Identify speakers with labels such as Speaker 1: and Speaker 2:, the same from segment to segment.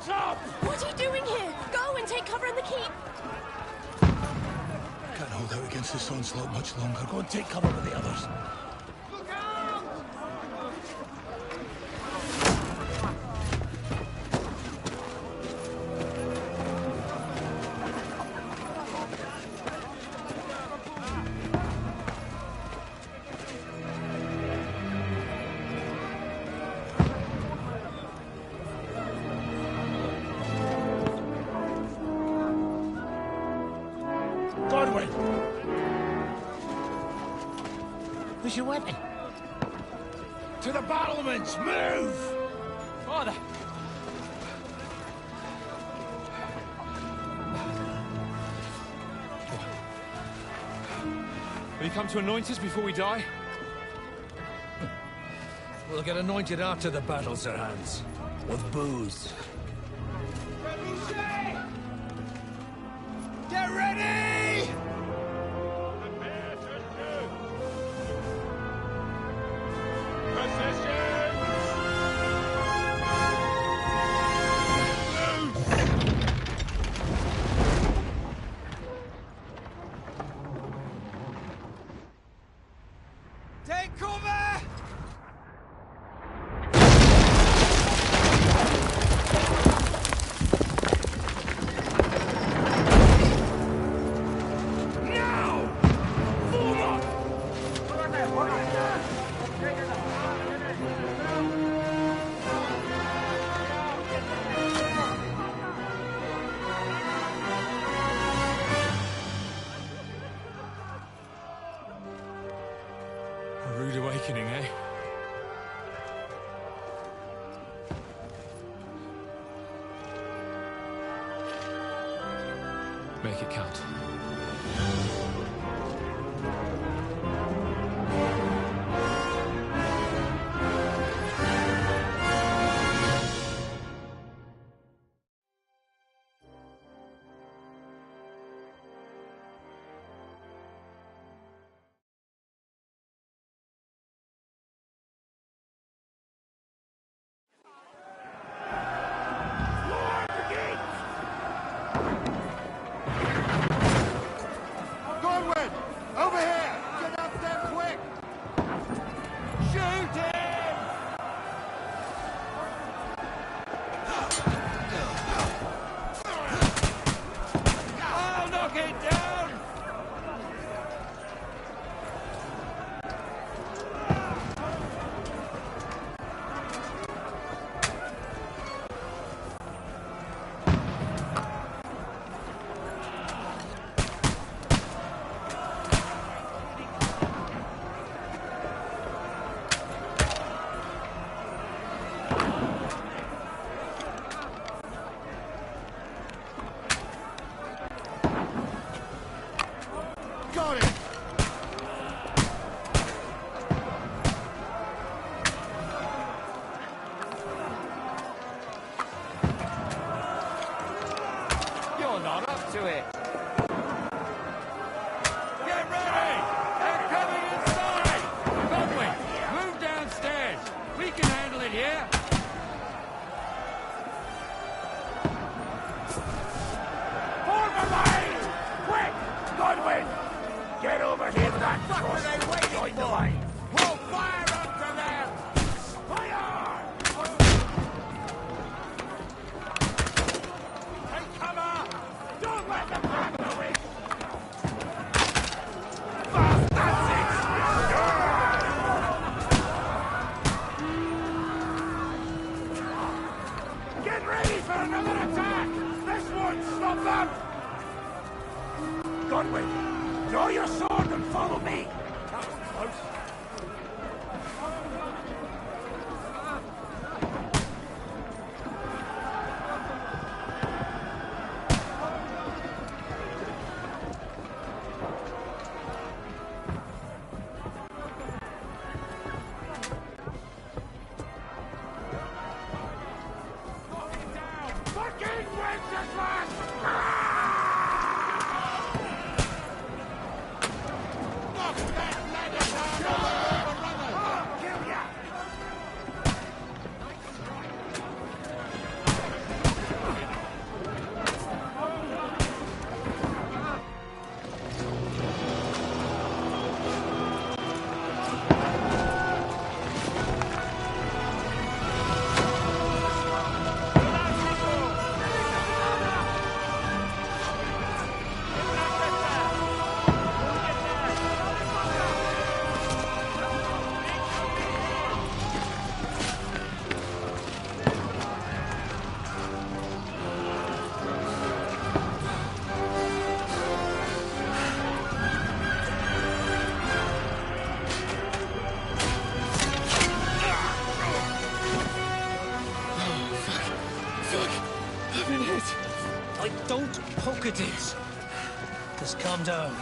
Speaker 1: Shut up!
Speaker 2: What are you doing here? Go and take cover in the keep.
Speaker 1: Can't hold out against this onslaught much longer. Go and take cover with the others.
Speaker 3: Look out!
Speaker 1: Godwin! Where's your weapon? To the battlements! Move!
Speaker 4: Father! Will you come to anoint us before we die?
Speaker 5: We'll get anointed after the battles are hands. With booze.
Speaker 3: Get ready! Take cover!
Speaker 4: A rude awakening, eh? Make it count.
Speaker 3: Godwin! Over here! Get up there quick! Shoot him! I'll knock it down! Got it!
Speaker 4: You're not up to it.
Speaker 3: Get ready! They're coming inside!
Speaker 4: Godwin, move downstairs. We can handle it here.
Speaker 1: Form a line! Quick! Godwin! Get over here to that
Speaker 3: What are they waiting
Speaker 1: Join the
Speaker 3: for?
Speaker 1: line!
Speaker 3: We'll fire up to them!
Speaker 1: Fire!
Speaker 3: Take cover!
Speaker 1: Don't let them grab the ring! Get ready for another attack! This won't stop them! Godwin, draw your sword and follow me! That was close. Fucking Wenceslas!
Speaker 3: Knock that leather down!
Speaker 6: I've been hit.
Speaker 5: Don't poke at it. Just calm down.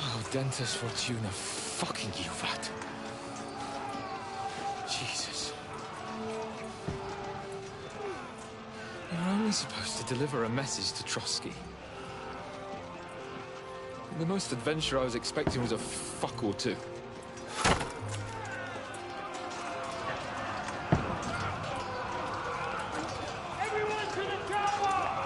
Speaker 6: Oh, Dentes Fortuna, fucking you, Vat. Jesus. You're only supposed to deliver a message to Trotsky. The most adventure I was expecting was a fuck or two.
Speaker 1: Everyone to the chopper!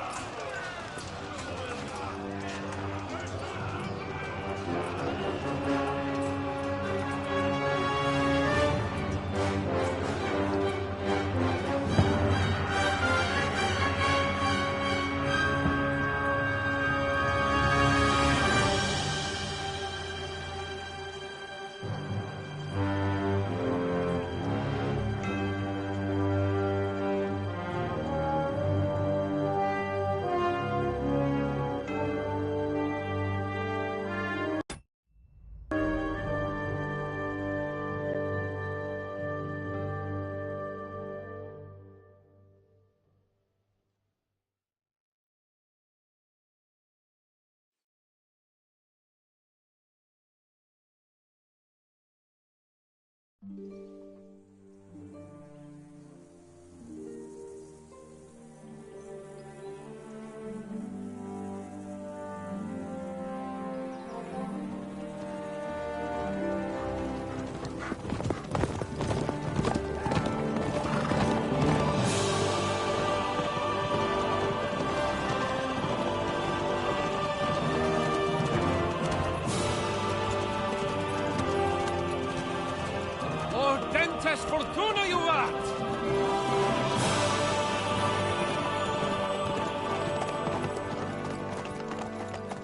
Speaker 4: Dentes Fortuna, you vat!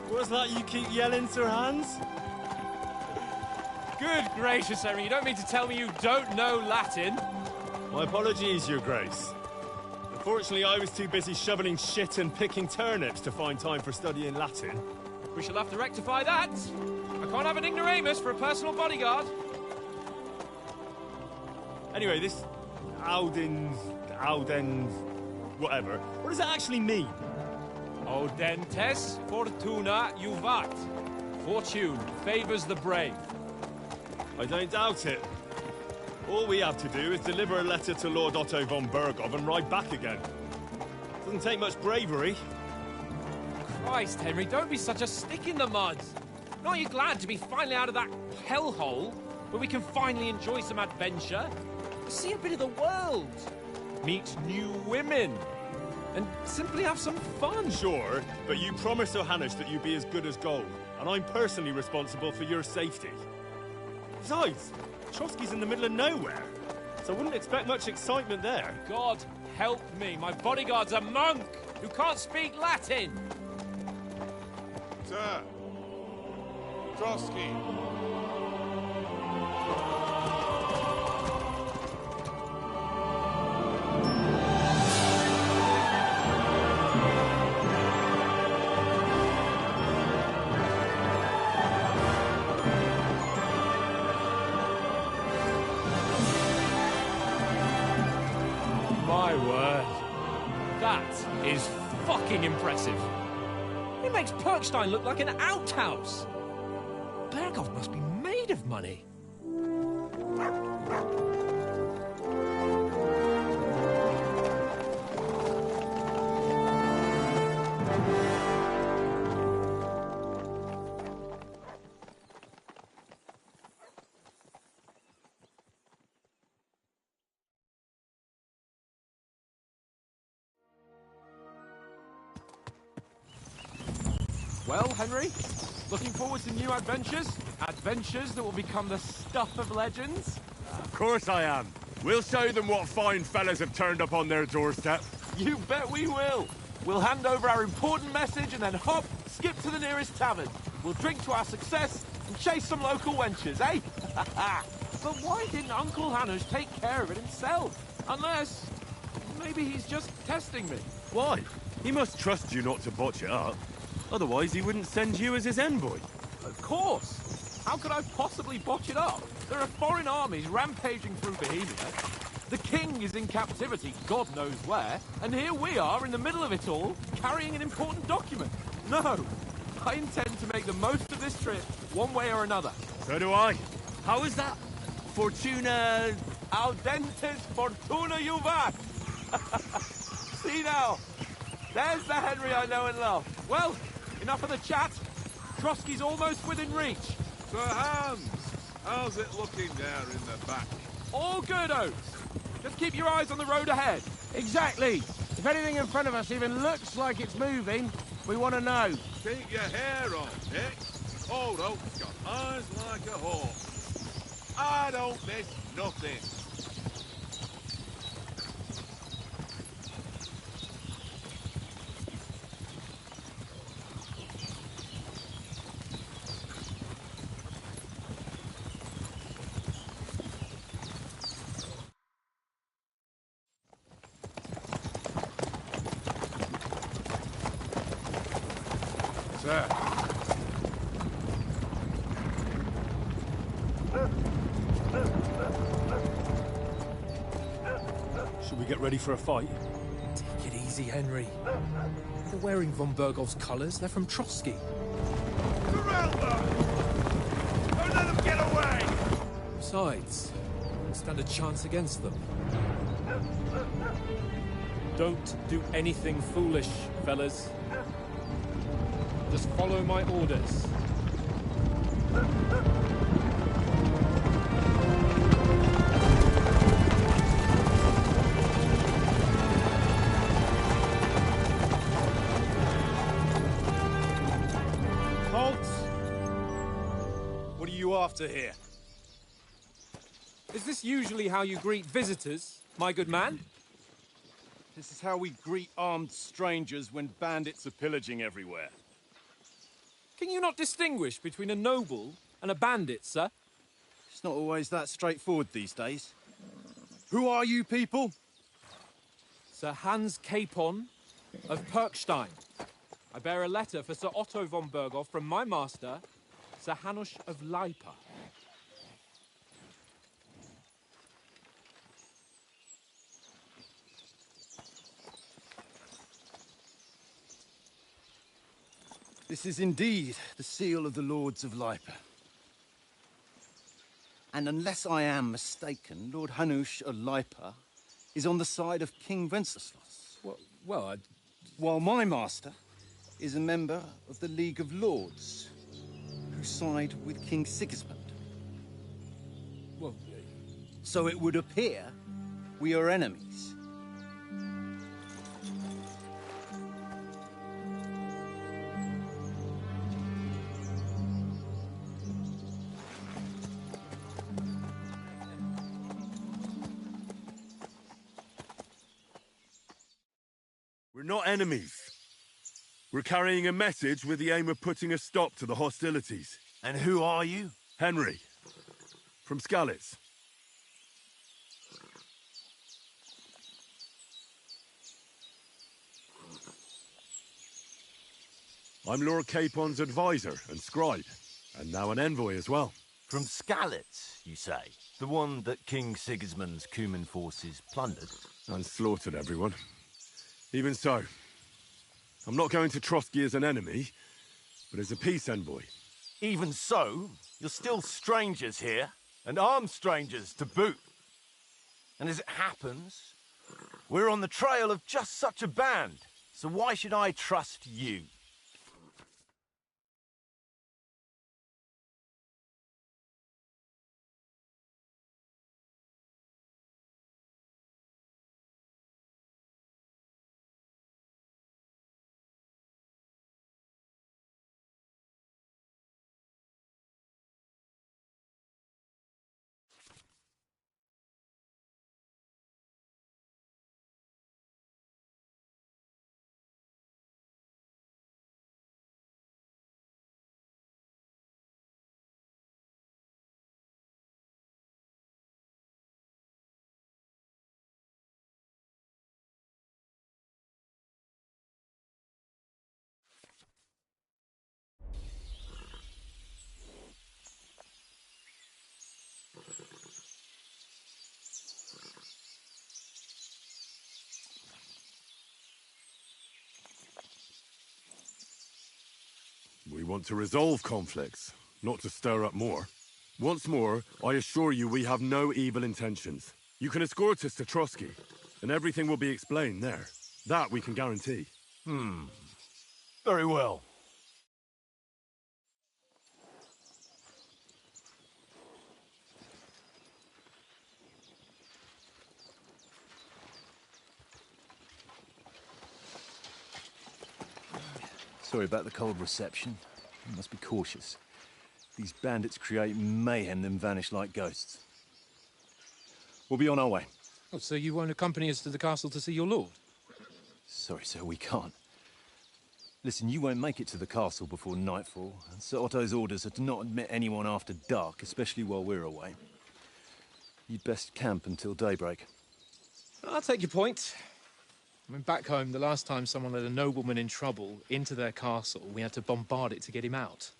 Speaker 7: What's that you keep yelling, Sir Hans?
Speaker 4: Good gracious, Henry, you don't mean to tell me you don't know Latin?
Speaker 7: My apologies, Your Grace. Unfortunately, I was too busy shoveling shit and picking turnips to find time for studying Latin.
Speaker 4: We shall have to rectify that. I can't have an ignoramus for a personal bodyguard.
Speaker 7: Anyway, this Audens, whatever. What does it actually mean?
Speaker 4: Audentes Fortuna Juvat. Fortune favors the brave.
Speaker 7: I don't doubt it. All we have to do is deliver a letter to Lord Otto von Bergov and ride back again. Doesn't take much bravery.
Speaker 4: Christ, Henry, don't be such a stick in the mud. Aren't you glad to be finally out of that hellhole where we can finally enjoy some adventure? See a bit of the world, meet new women, and simply have some fun.
Speaker 7: Sure, but you promised Johannes that you'd be as good as gold, and I'm personally responsible for your safety. Besides, Trotsky's in the middle of nowhere, so I wouldn't expect much excitement there.
Speaker 4: God help me, my bodyguard's a monk who can't speak Latin.
Speaker 3: Sir! Trotsky!
Speaker 4: My word. That is fucking impressive. It makes Perkstein look like an outhouse. Bergov must be made of money. Well, Henry, looking forward to new adventures? Adventures that will become the stuff of legends?
Speaker 1: Of course I am. We'll show them what fine fellas have turned up on their doorstep.
Speaker 4: You bet we will. We'll hand over our important message and then hop, skip to the nearest tavern. We'll drink to our success and chase some local wenches, eh? But why didn't Uncle Hanush take care of it himself? Unless, maybe he's just testing me.
Speaker 1: Why? He must trust you not to botch it up. Otherwise, he wouldn't send you as his envoy.
Speaker 4: Of course. How could I possibly botch it up? There are foreign armies rampaging through Bohemia. The king is in captivity, God knows where, and here we are in the middle of it all, carrying an important document. No, I intend to make the most of this trip, one way or another.
Speaker 7: So do I. How is that?
Speaker 4: Fortuna audentes fortuna juvat. See now, there's the Henry I know and love. Well, enough of the chat. Trotsky's almost within reach.
Speaker 3: Sir Hans, how's it looking there in the back?
Speaker 4: All good, Oates. Just keep your eyes on the road ahead.
Speaker 1: Exactly. If anything in front of us even looks like it's moving, we want to know.
Speaker 3: Keep your hair on, Dick. Old Oak's got eyes like a hawk. I don't miss nothing. Sir.
Speaker 7: Should we get ready for a fight?
Speaker 5: Take it easy, Henry. They're wearing von Bergov's colours. They're from Trotsky.
Speaker 3: Corral them! Don't let them get away!
Speaker 5: Besides, we don't stand a chance against them.
Speaker 7: Don't do anything foolish, fellas. Just follow my orders. Halt! What are you after here?
Speaker 8: Is this usually how you greet visitors, my good man?
Speaker 7: This is how we greet armed strangers when bandits are pillaging everywhere.
Speaker 8: Can you not distinguish between a noble and a bandit, sir?
Speaker 7: It's not always that straightforward these days. Who are you people?
Speaker 8: Sir Hans Capon of Perkstein. I bear a letter for Sir Otto von Berghoff from my master, Sir Hanush of Lipa.
Speaker 7: This is indeed the seal of the Lords of Lipa. And unless I am mistaken, Lord Hanush of Lipa is on the side of King Wenceslas. While my master is a member of the League of Lords, who side with King Sigismund. So it would appear we are enemies.
Speaker 3: We're not enemies. We're carrying a message with the aim of putting a stop to the hostilities.
Speaker 1: And who are you?
Speaker 3: Henry, from Skalitz. I'm Lord Capon's advisor and scribe, and now an envoy as well.
Speaker 1: From Skalitz, you say? The one that King Sigismund's Cuman forces plundered?
Speaker 3: And slaughtered everyone. Even so, I'm not going to Trotsky as an enemy, but as a peace envoy.
Speaker 1: Even so, you're still strangers here, and armed strangers to boot. And as it happens, we're on the trail of just such a band, so why should I trust you?
Speaker 3: want to resolve conflicts, not to stir up more. Once more, I assure you we have no evil intentions. You can escort us to Trotsky, and everything will be explained there. That we can guarantee.
Speaker 1: Very well.
Speaker 9: Sorry about the cold reception. You must be cautious. These bandits create mayhem, then vanish like ghosts. We'll be on our way.
Speaker 5: Oh, so you won't accompany us to the castle to see your lord?
Speaker 9: Sorry, sir, we can't. Listen, you won't make it to the castle before nightfall, and Sir Otto's orders are to not admit anyone after dark, especially while we're away. You'd best camp until daybreak.
Speaker 5: I'll take your point. I mean, back home, the last time someone let a nobleman in trouble into their castle, we had to bombard it to get him out.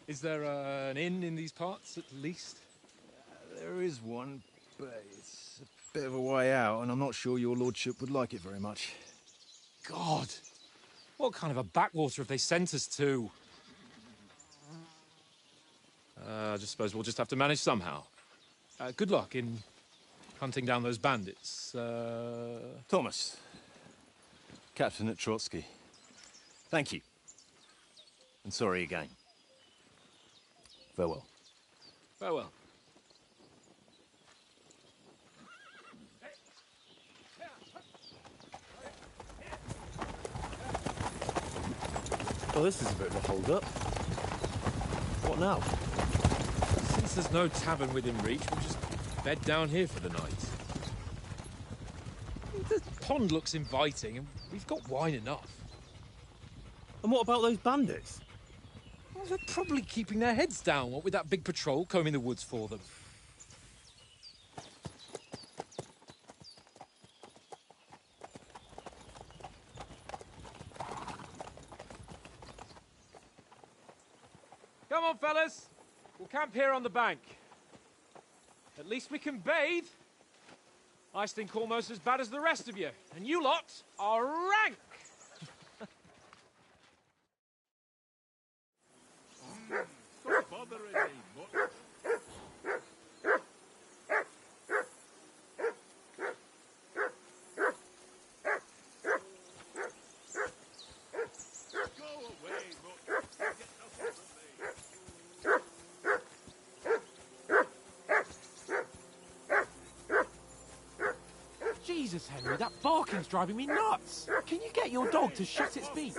Speaker 5: Is there an inn in these parts, at least?
Speaker 9: There is one, but it's a bit of a way out, and I'm not sure your lordship would like it very much.
Speaker 5: God! What kind of a backwater have they sent us to? I just suppose we'll just have to manage somehow. Good luck in hunting down those bandits.
Speaker 9: Thomas, captain at Trotsky. Thank you. And sorry again. Farewell.
Speaker 5: Farewell.
Speaker 9: Well, this is a bit of a hold-up. What now?
Speaker 5: Since there's no tavern within reach, we'll just bed down here for the night. The pond looks inviting, and we've got wine enough.
Speaker 9: And what about those bandits?
Speaker 5: Well, they're probably keeping their heads down, what with that big patrol combing the woods for them. Come on, fellas. We'll camp here on the bank. At least we can bathe. I stink almost as bad as the rest of you. And you lot are rank!
Speaker 4: Jesus, Henry, that barking's driving me nuts. Can you get your dog to shut its beak?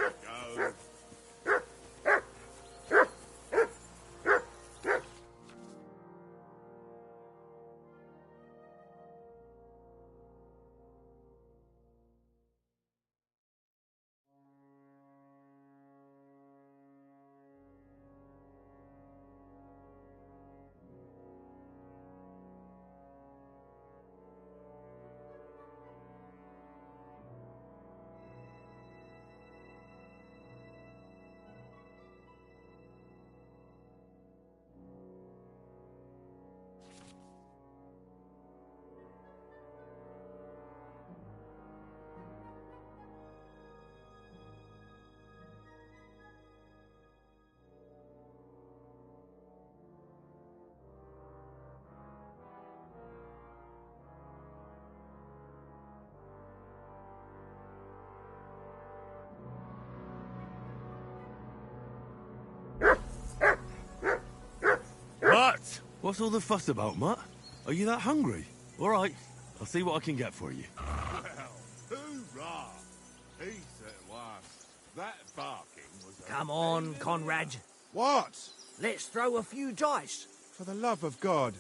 Speaker 3: Mutt! What's all the fuss about, Mutt? Are you that hungry? All right, I'll see what I can get for you.
Speaker 10: Well, hoorah! Peace at last. That barking was a
Speaker 11: Come on, Conrad.
Speaker 10: What?
Speaker 11: Let's throw a few dice.
Speaker 10: For the love of God.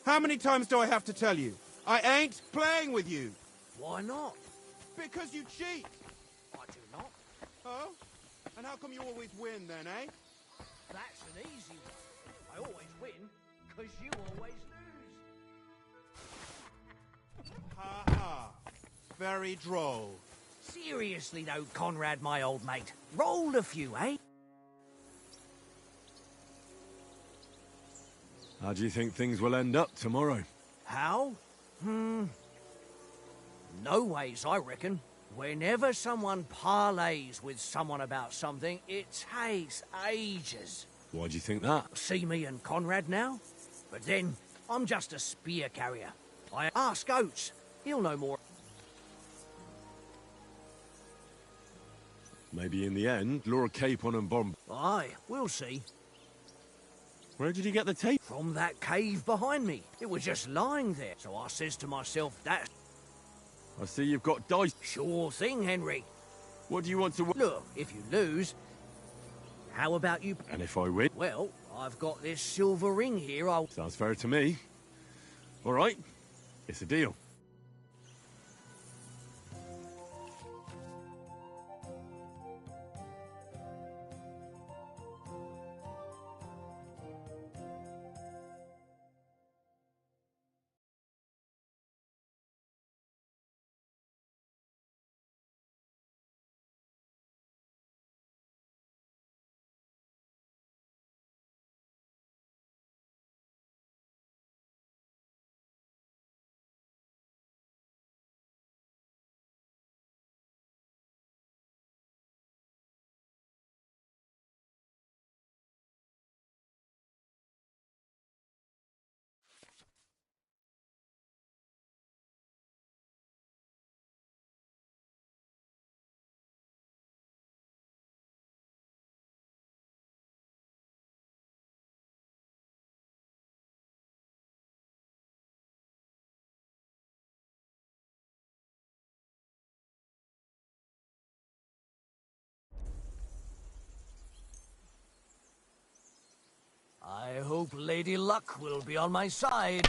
Speaker 10: How many times do I have to tell you? I ain't playing with you.
Speaker 11: Why not?
Speaker 10: Because you cheat.
Speaker 11: I do not.
Speaker 10: Oh? And how come you always win then, eh?
Speaker 11: That's an easy one. I always win, because you always lose.
Speaker 10: Ha ha. Very droll.
Speaker 11: Seriously though, Conrad, my old mate. Roll a few, eh?
Speaker 3: How do you think things will end up tomorrow?
Speaker 11: How? No ways, I reckon. Whenever someone parleys with someone about something, it takes ages.
Speaker 3: Why do you think that?
Speaker 11: See me and Conrad now? But then, I'm just a spear carrier. I ask Oates. He'll know more.
Speaker 3: Maybe in the end, Lord Capon and Bomb...
Speaker 11: Aye, we'll see.
Speaker 3: Where did you get the tape?
Speaker 11: From that cave behind me. It was just lying there. So I says to myself, that...
Speaker 3: I see you've got dice.
Speaker 11: Sure thing, Henry.
Speaker 3: What do you want to...
Speaker 11: Look, if you lose, how about you...
Speaker 3: And if I win?
Speaker 11: Well, I've got this silver ring here.
Speaker 3: Sounds fair to me. All right, it's a deal.
Speaker 11: I hope Lady Luck will be on my side.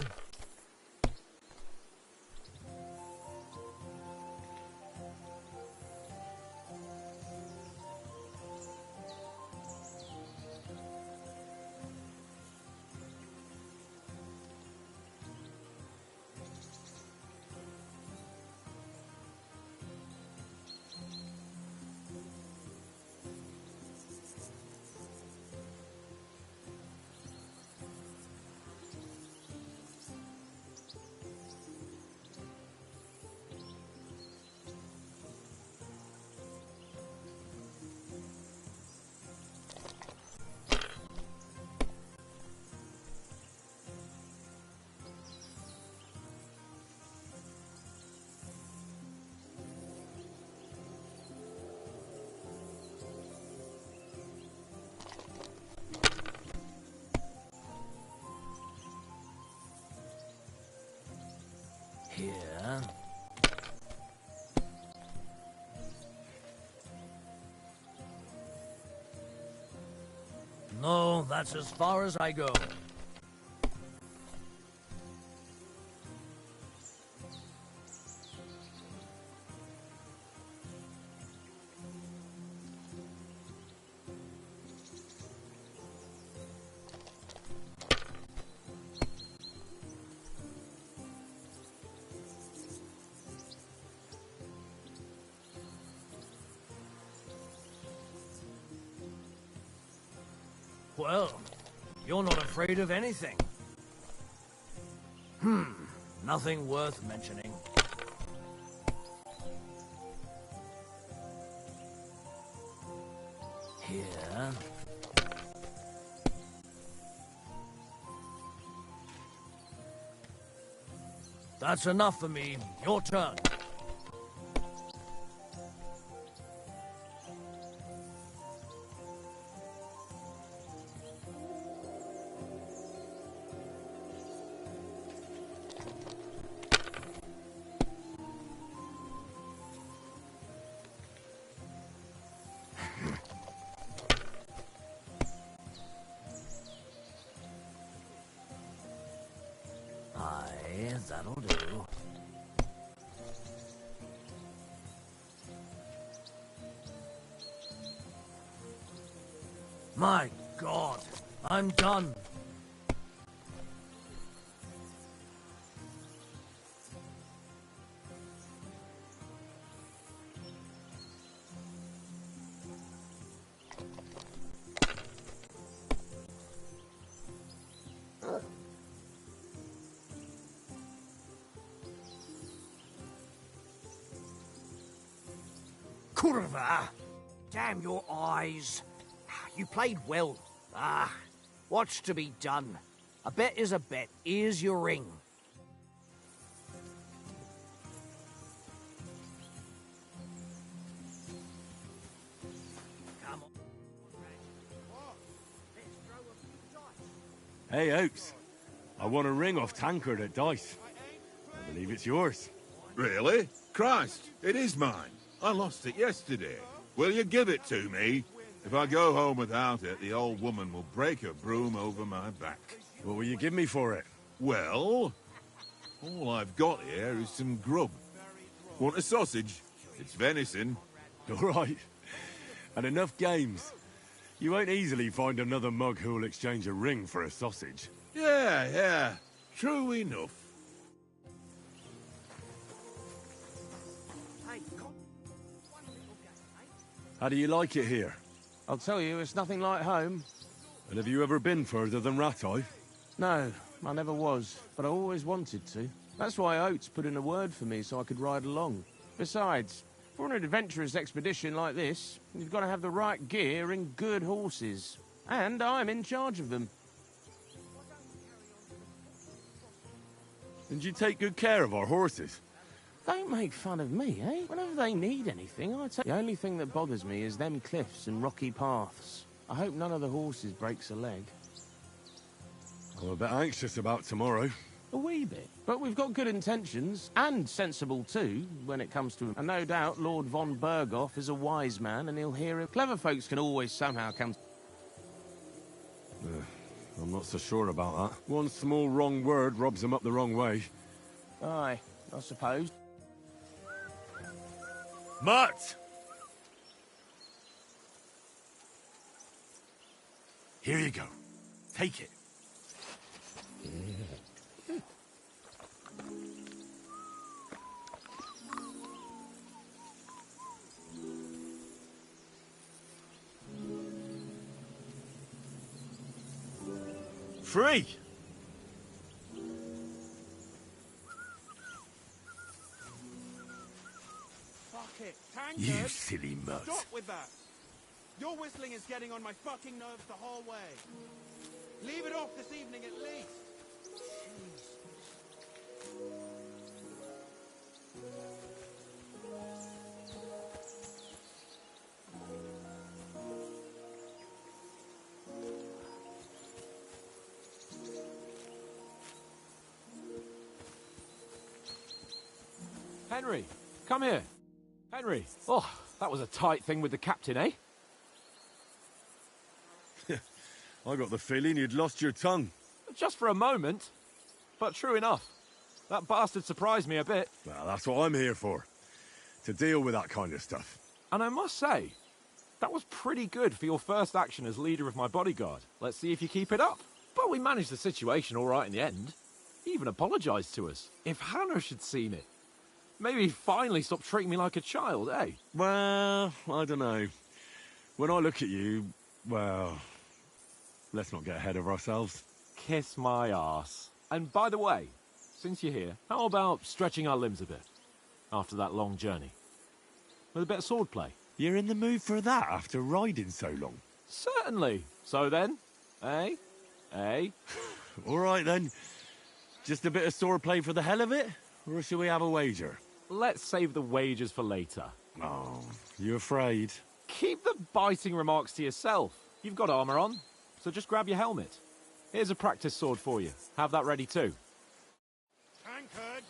Speaker 11: Here. No, that's as far as I go. Well, you're not afraid of anything. Nothing worth mentioning. Here. That's enough for me. Your turn. Aye, that'll do. My God, I'm done. Kurva! Damn your eyes. You played well. What's to be done? A bet is a bet. Here's your ring. Come on. Let's throw a few dice.
Speaker 3: Hey, Oaks. I won a ring off Tankard at Dice. I believe it's yours.
Speaker 10: Really? Christ, it is mine. I lost it yesterday. Will you give it to me? If I go home without it, the old woman will break her broom over my back.
Speaker 3: What will you give me for it?
Speaker 10: Well, all I've got here is some grub. Want a sausage? It's venison.
Speaker 3: All right. And enough games. You won't easily find another mug who'll exchange a ring for a sausage.
Speaker 10: Yeah. True enough.
Speaker 11: Hey, come. One little game, eh?
Speaker 3: How do you like it here?
Speaker 12: I'll tell you, it's nothing like home.
Speaker 3: And have you ever been further than Rattay?
Speaker 12: No, I never was, but I always wanted to. That's why Oates put in a word for me so I could ride along. Besides, for an adventurous expedition like this, you've got to have the right gear and good horses. And I'm in charge of them.
Speaker 3: And you take good care of our horses?
Speaker 12: Don't make fun of me, eh? Whenever they need anything, I take... The only thing that bothers me is them cliffs and rocky paths. I hope none of the horses breaks a leg.
Speaker 3: I'm a bit anxious about tomorrow.
Speaker 12: A wee bit. But we've got good intentions, and sensible too, when it comes to... And no doubt Lord von Berghoff is a wise man, and he'll hear it. Clever folks can always somehow come...
Speaker 3: I'm not so sure about that. One small wrong word rubs them up the wrong way.
Speaker 12: Aye, I suppose.
Speaker 3: Mutt! Here you go. Take it. Free!
Speaker 13: Fuck it. Tankard!
Speaker 3: You silly mutt.
Speaker 13: Stop with that! Your whistling is getting on my fucking nerves the whole way. Leave it off this evening at least.
Speaker 8: Henry, come here. Henry. Oh, that was a tight thing with the captain, eh?
Speaker 3: I got the feeling you'd lost your tongue.
Speaker 8: Just for a moment. But true enough. That bastard surprised me a bit.
Speaker 3: Well, that's what I'm here for. To deal with that kind of stuff.
Speaker 8: And I must say, that was pretty good for your first action as leader of my bodyguard. Let's see if you keep it up. But we managed the situation all right in the end. He even apologized to us. If Hanush had seen it, maybe he'd finally stop treating me like a child, eh?
Speaker 3: Well, I don't know. When I look at you, well... Let's not get ahead of ourselves.
Speaker 8: Kiss my arse. And by the way, since you're here, how about stretching our limbs a bit? After that long journey. With a bit of swordplay.
Speaker 3: You're in the mood for that after riding so long?
Speaker 8: Certainly. So then, eh? Eh?
Speaker 3: All right then. Just a bit of swordplay for the hell of it? Or shall we have a wager?
Speaker 8: Let's save the wagers for later.
Speaker 3: Oh, you afraid?
Speaker 8: Keep the biting remarks to yourself. You've got armor on, so just grab your helmet. Here's a practice sword for you. Have that ready too.
Speaker 13: Tankard!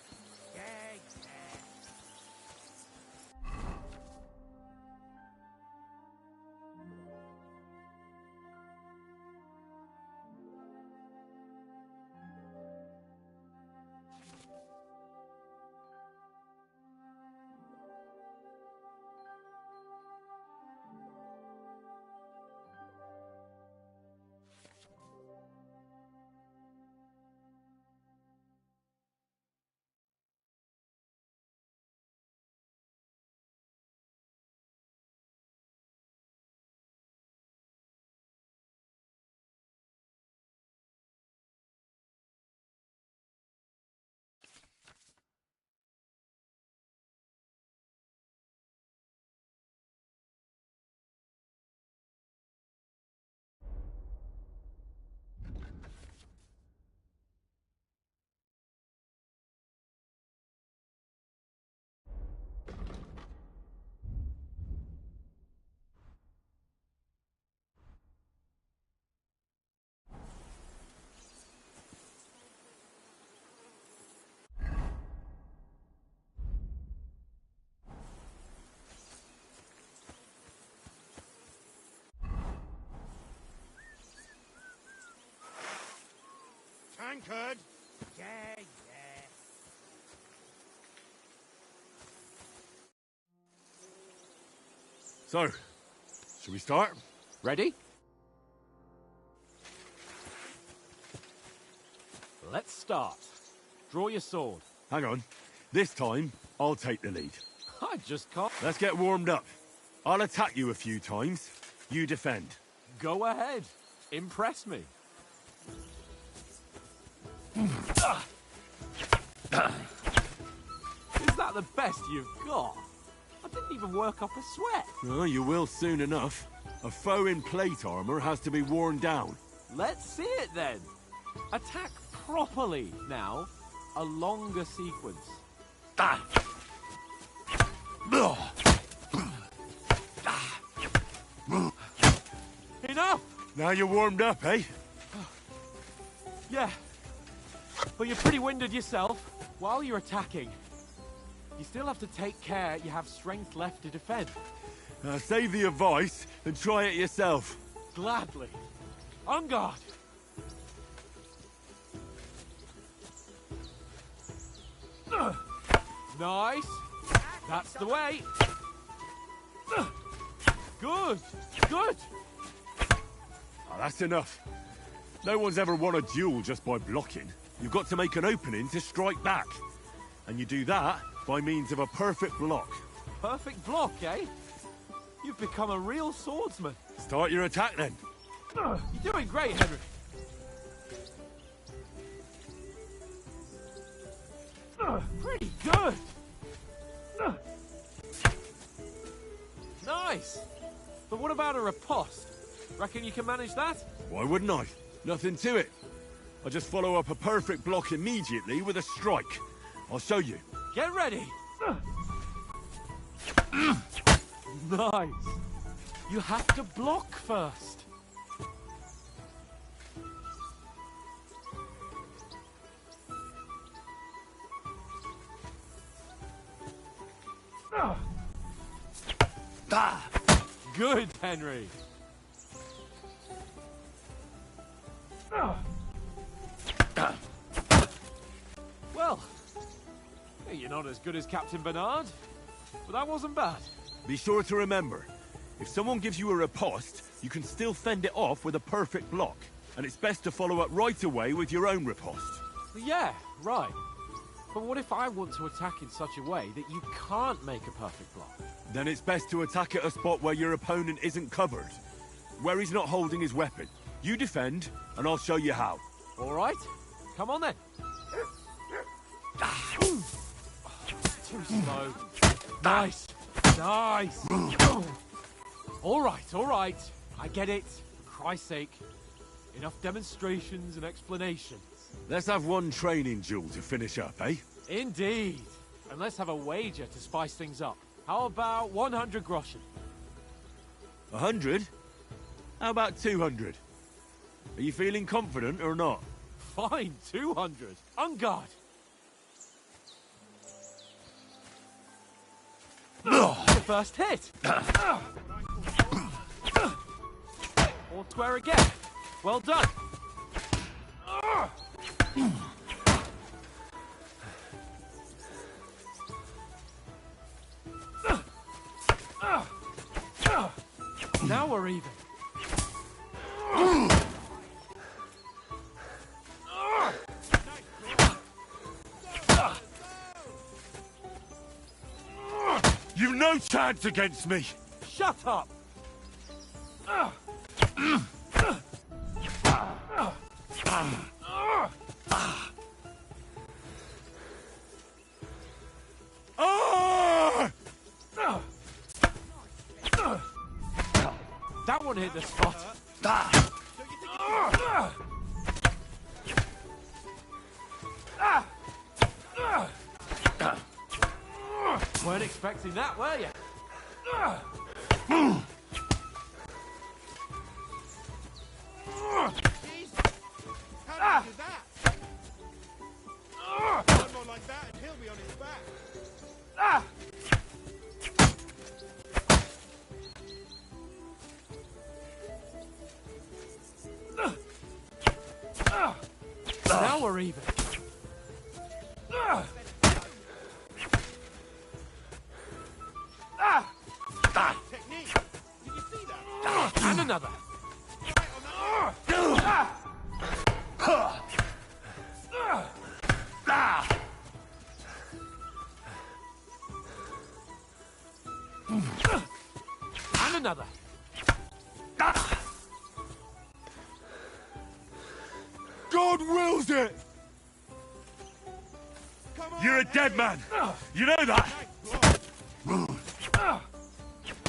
Speaker 13: tankard?
Speaker 11: Yeah, yeah.
Speaker 3: So, should we start?
Speaker 8: Ready? Let's start. Draw your sword.
Speaker 3: Hang on. This time, I'll take the lead.
Speaker 8: I just can't.
Speaker 3: Let's get warmed up. I'll attack you a few times. You defend.
Speaker 8: Go ahead. Impress me. Is that the best you've got? I didn't even work up a sweat.
Speaker 3: Oh, you will soon enough. A foe in plate armor has to be worn down.
Speaker 8: Let's see it then. Attack properly now. A longer sequence. Enough!
Speaker 3: Now you're warmed up, eh?
Speaker 8: Yeah. But you're pretty winded yourself. While you're attacking, you still have to take care you have strength left to defend.
Speaker 3: Save the advice and try it yourself.
Speaker 8: Gladly. On guard. Nice. That's the way. Good. Good.
Speaker 3: Oh, that's enough. No one's ever won a duel just by blocking. You've got to make an opening to strike back. And you do that by means of a perfect block.
Speaker 8: Perfect block, eh? You've become a real swordsman.
Speaker 3: Start your attack then.
Speaker 8: You're doing great, Henry. Pretty good. Nice. But what about a riposte? Reckon you can manage that?
Speaker 3: Why wouldn't I? Nothing to it. I just follow up a perfect block immediately with a strike. I'll show you.
Speaker 8: Get ready. Nice. You have to block first. Good, Henry. Well, you're not as good as Captain Bernard, but that wasn't bad.
Speaker 3: Be sure to remember, if someone gives you a riposte, you can still fend it off with a perfect block. And it's best to follow up right away with your own riposte.
Speaker 8: Yeah, right. But what if I want to attack in such a way that you can't make a perfect block?
Speaker 3: Then it's best to attack at a spot where your opponent isn't covered. Where he's not holding his weapon. You defend, and I'll show you how.
Speaker 8: All right. Come on then. Too slow. Nice. Nice. All right. I get it. For Christ's sake. Enough demonstrations and explanations.
Speaker 3: Let's have one training duel to finish up, eh?
Speaker 8: Indeed. And let's have a wager to spice things up. How about 100 groschen?
Speaker 3: 100? How about 200? Are you feeling confident or not?
Speaker 8: Fine, 200. On guard. The first hit. All square again. Well done. Now we're even.
Speaker 3: You've no chance against me!
Speaker 8: Shut up! That one hit the spot. Weren't expecting that, were you?
Speaker 13: How did that? One more like that and he'll be on his back.
Speaker 8: Now we're
Speaker 5: another.
Speaker 3: God wills it! You're a dead man! You know that?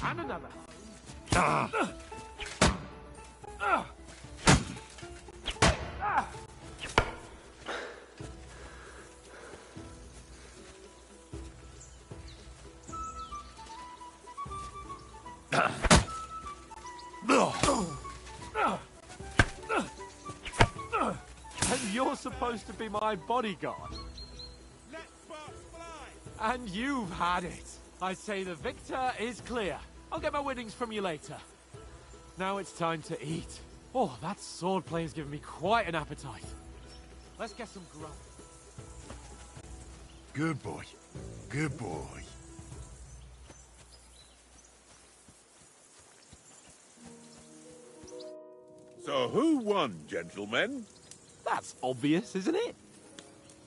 Speaker 5: And another.
Speaker 8: And you're supposed to be my bodyguard. And you've had it. I say the victor is clear. I'll get my winnings from you later. Now it's time to eat. Oh, that swordplay has given me quite an appetite. Let's get some grub.
Speaker 3: Good boy. Good boy.
Speaker 10: So who won, gentlemen?
Speaker 8: That's obvious, isn't it?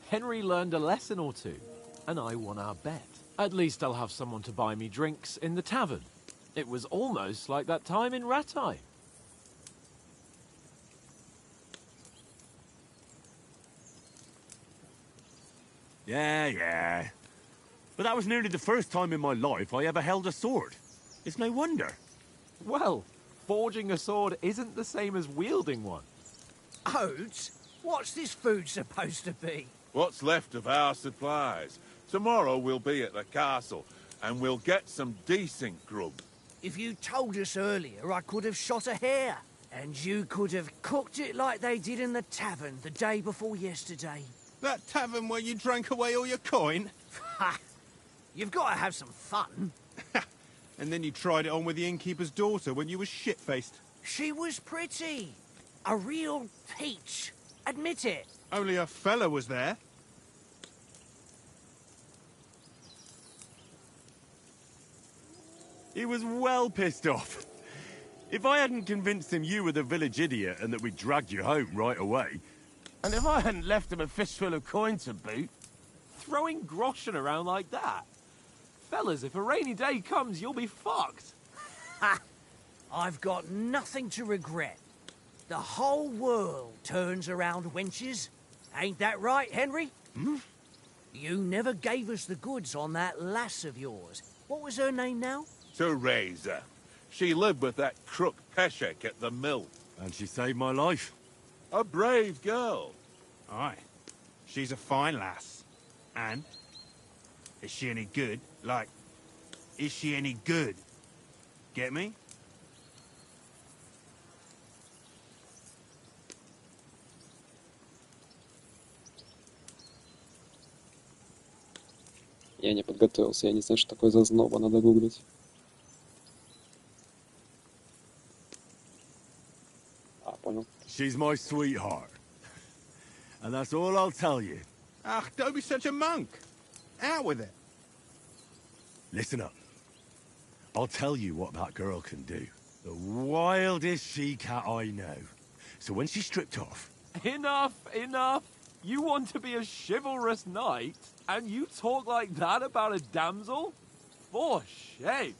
Speaker 8: Henry learned a lesson or two, and I won our bet. At least I'll have someone to buy me drinks in the tavern. It was almost like that time in Rattay.
Speaker 3: Yeah. But that was nearly the first time in my life I ever held a sword. It's no wonder.
Speaker 8: Well, forging a sword isn't the same as wielding one.
Speaker 11: Oats? What's this food supposed to be?
Speaker 10: What's left of our supplies. Tomorrow we'll be at the castle, and we'll get some decent grub.
Speaker 11: If you told us earlier, I could have shot a hare. And you could have cooked it like they did in the tavern the day before yesterday.
Speaker 13: That tavern where you drank away all your coin?
Speaker 11: Ha! You've got to have some fun.
Speaker 13: And then you tried it on with the innkeeper's daughter when you were shit-faced.
Speaker 11: She was pretty. A real peach. Admit it.
Speaker 13: Only a fella was there.
Speaker 3: He was well pissed off. If I hadn't convinced him you were the village idiot and that we dragged you home right away...
Speaker 1: And if I hadn't left him a fistful of coin to boot...
Speaker 8: Throwing groschen around like that? Fellas, if a rainy day comes, you'll be fucked.
Speaker 11: Ha! I've got nothing to regret. The whole world turns around wenches. Ain't that right, Henry?
Speaker 10: Hmm?
Speaker 11: You never gave us the goods on that lass of yours. What was her name now?
Speaker 10: Teresa. She lived with that crook Peshek at the mill.
Speaker 3: And she saved my life.
Speaker 10: A brave girl.
Speaker 13: Aye. She's a fine lass. And? Is she any good? Like, is she any good? Get me?
Speaker 14: Я не подготовился, я не знаю, что такое зазноба, надо гуглить. Понял.
Speaker 3: She's my sweetheart. And that's all I'll tell you.
Speaker 13: Ah, don't be such a monk. Out with it.
Speaker 3: Listen up. I'll tell you what that girl can do. The wildest she-cat I know. So when she's stripped off...
Speaker 8: Enough, enough. You want to be a chivalrous knight, and you talk like that about a damsel? For shame.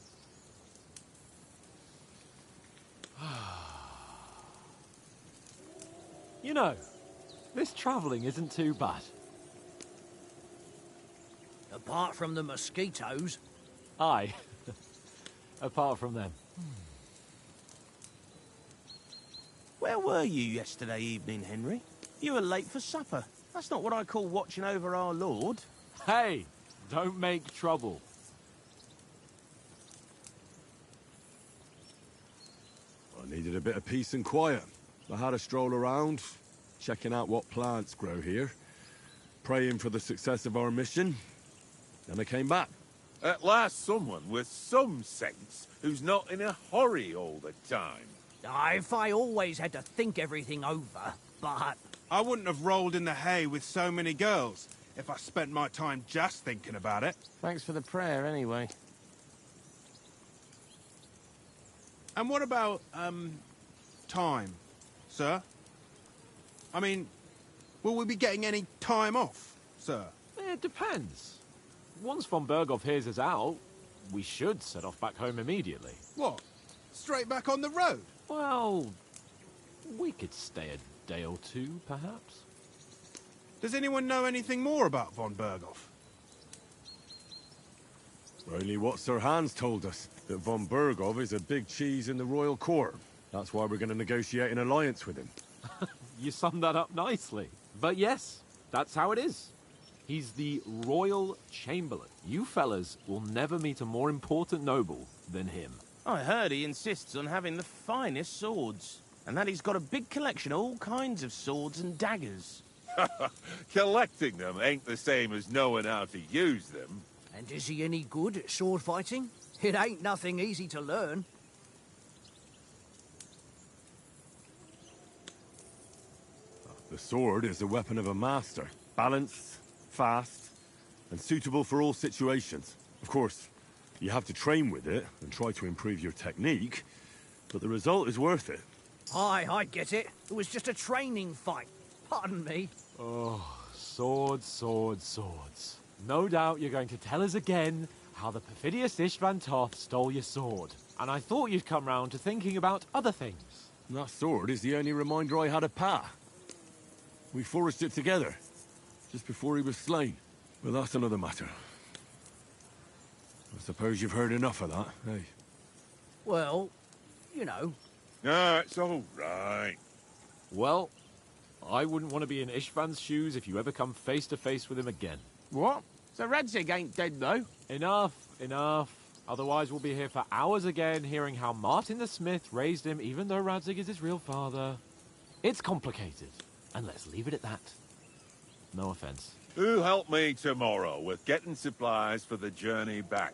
Speaker 8: You know, this travelling isn't too bad.
Speaker 11: Apart from the mosquitoes.
Speaker 8: Aye. Apart from them.
Speaker 15: Where were you yesterday evening, Henry? You were late for supper. That's not what I call watching over our Lord.
Speaker 8: Hey, don't make trouble.
Speaker 3: I needed a bit of peace and quiet. I had a stroll around, checking out what plants grow here, praying for the success of our mission. Then I came back.
Speaker 10: At last someone with some sense who's not in a hurry all the time.
Speaker 11: If I always had to think everything over, but...
Speaker 13: I wouldn't have rolled in the hay with so many girls if I spent my time just thinking about it.
Speaker 12: Thanks for the prayer, anyway.
Speaker 13: And what about, time, sir? I mean, will we be getting any time off, sir?
Speaker 8: It depends. Once von Berghoff hears us out, we should set off back home immediately.
Speaker 13: What? Straight back on the road?
Speaker 8: Well, we could stay a day or two, perhaps.
Speaker 13: Does anyone know anything more about von Berghoff?
Speaker 3: Only what Sir Hans told us, that von Berghoff is a big cheese in the royal court. That's why we're going to negotiate an alliance with him.
Speaker 8: You summed that up nicely. But yes, that's how it is. He's the royal chamberlain. You fellas will never meet a more important noble than him.
Speaker 15: I heard he insists on having the finest swords, and that he's got a big collection of all kinds of swords and daggers.
Speaker 10: Collecting them ain't the same as knowing how to use them.
Speaker 11: And is he any good at sword fighting? It ain't nothing easy to learn.
Speaker 3: The sword is the weapon of a master. Balanced, fast, and suitable for all situations. Of course, you have to train with it and try to improve your technique, but the result is worth it.
Speaker 11: Aye, I get it. It was just a training fight. Pardon me.
Speaker 8: Oh, swords, swords, swords. No doubt you're going to tell us again how the perfidious Istvan Toth stole your sword. And I thought you'd come round to thinking about other things.
Speaker 3: That sword is the only reminder I had of Pa. We forged it together, just before he was slain. But that's another matter. I suppose you've heard enough of that, eh?
Speaker 11: Well, you know.
Speaker 10: No, it's all right.
Speaker 8: Well, I wouldn't want to be in Istvan's shoes if you ever come face to face with him again.
Speaker 12: What? So Radzig ain't dead, though?
Speaker 8: Enough, enough. Otherwise we'll be here for hours again hearing how Martin the Smith raised him even though Radzig is his real father. It's complicated, and let's leave it at that. No offense.
Speaker 10: Who'll help me tomorrow with getting supplies for the journey back?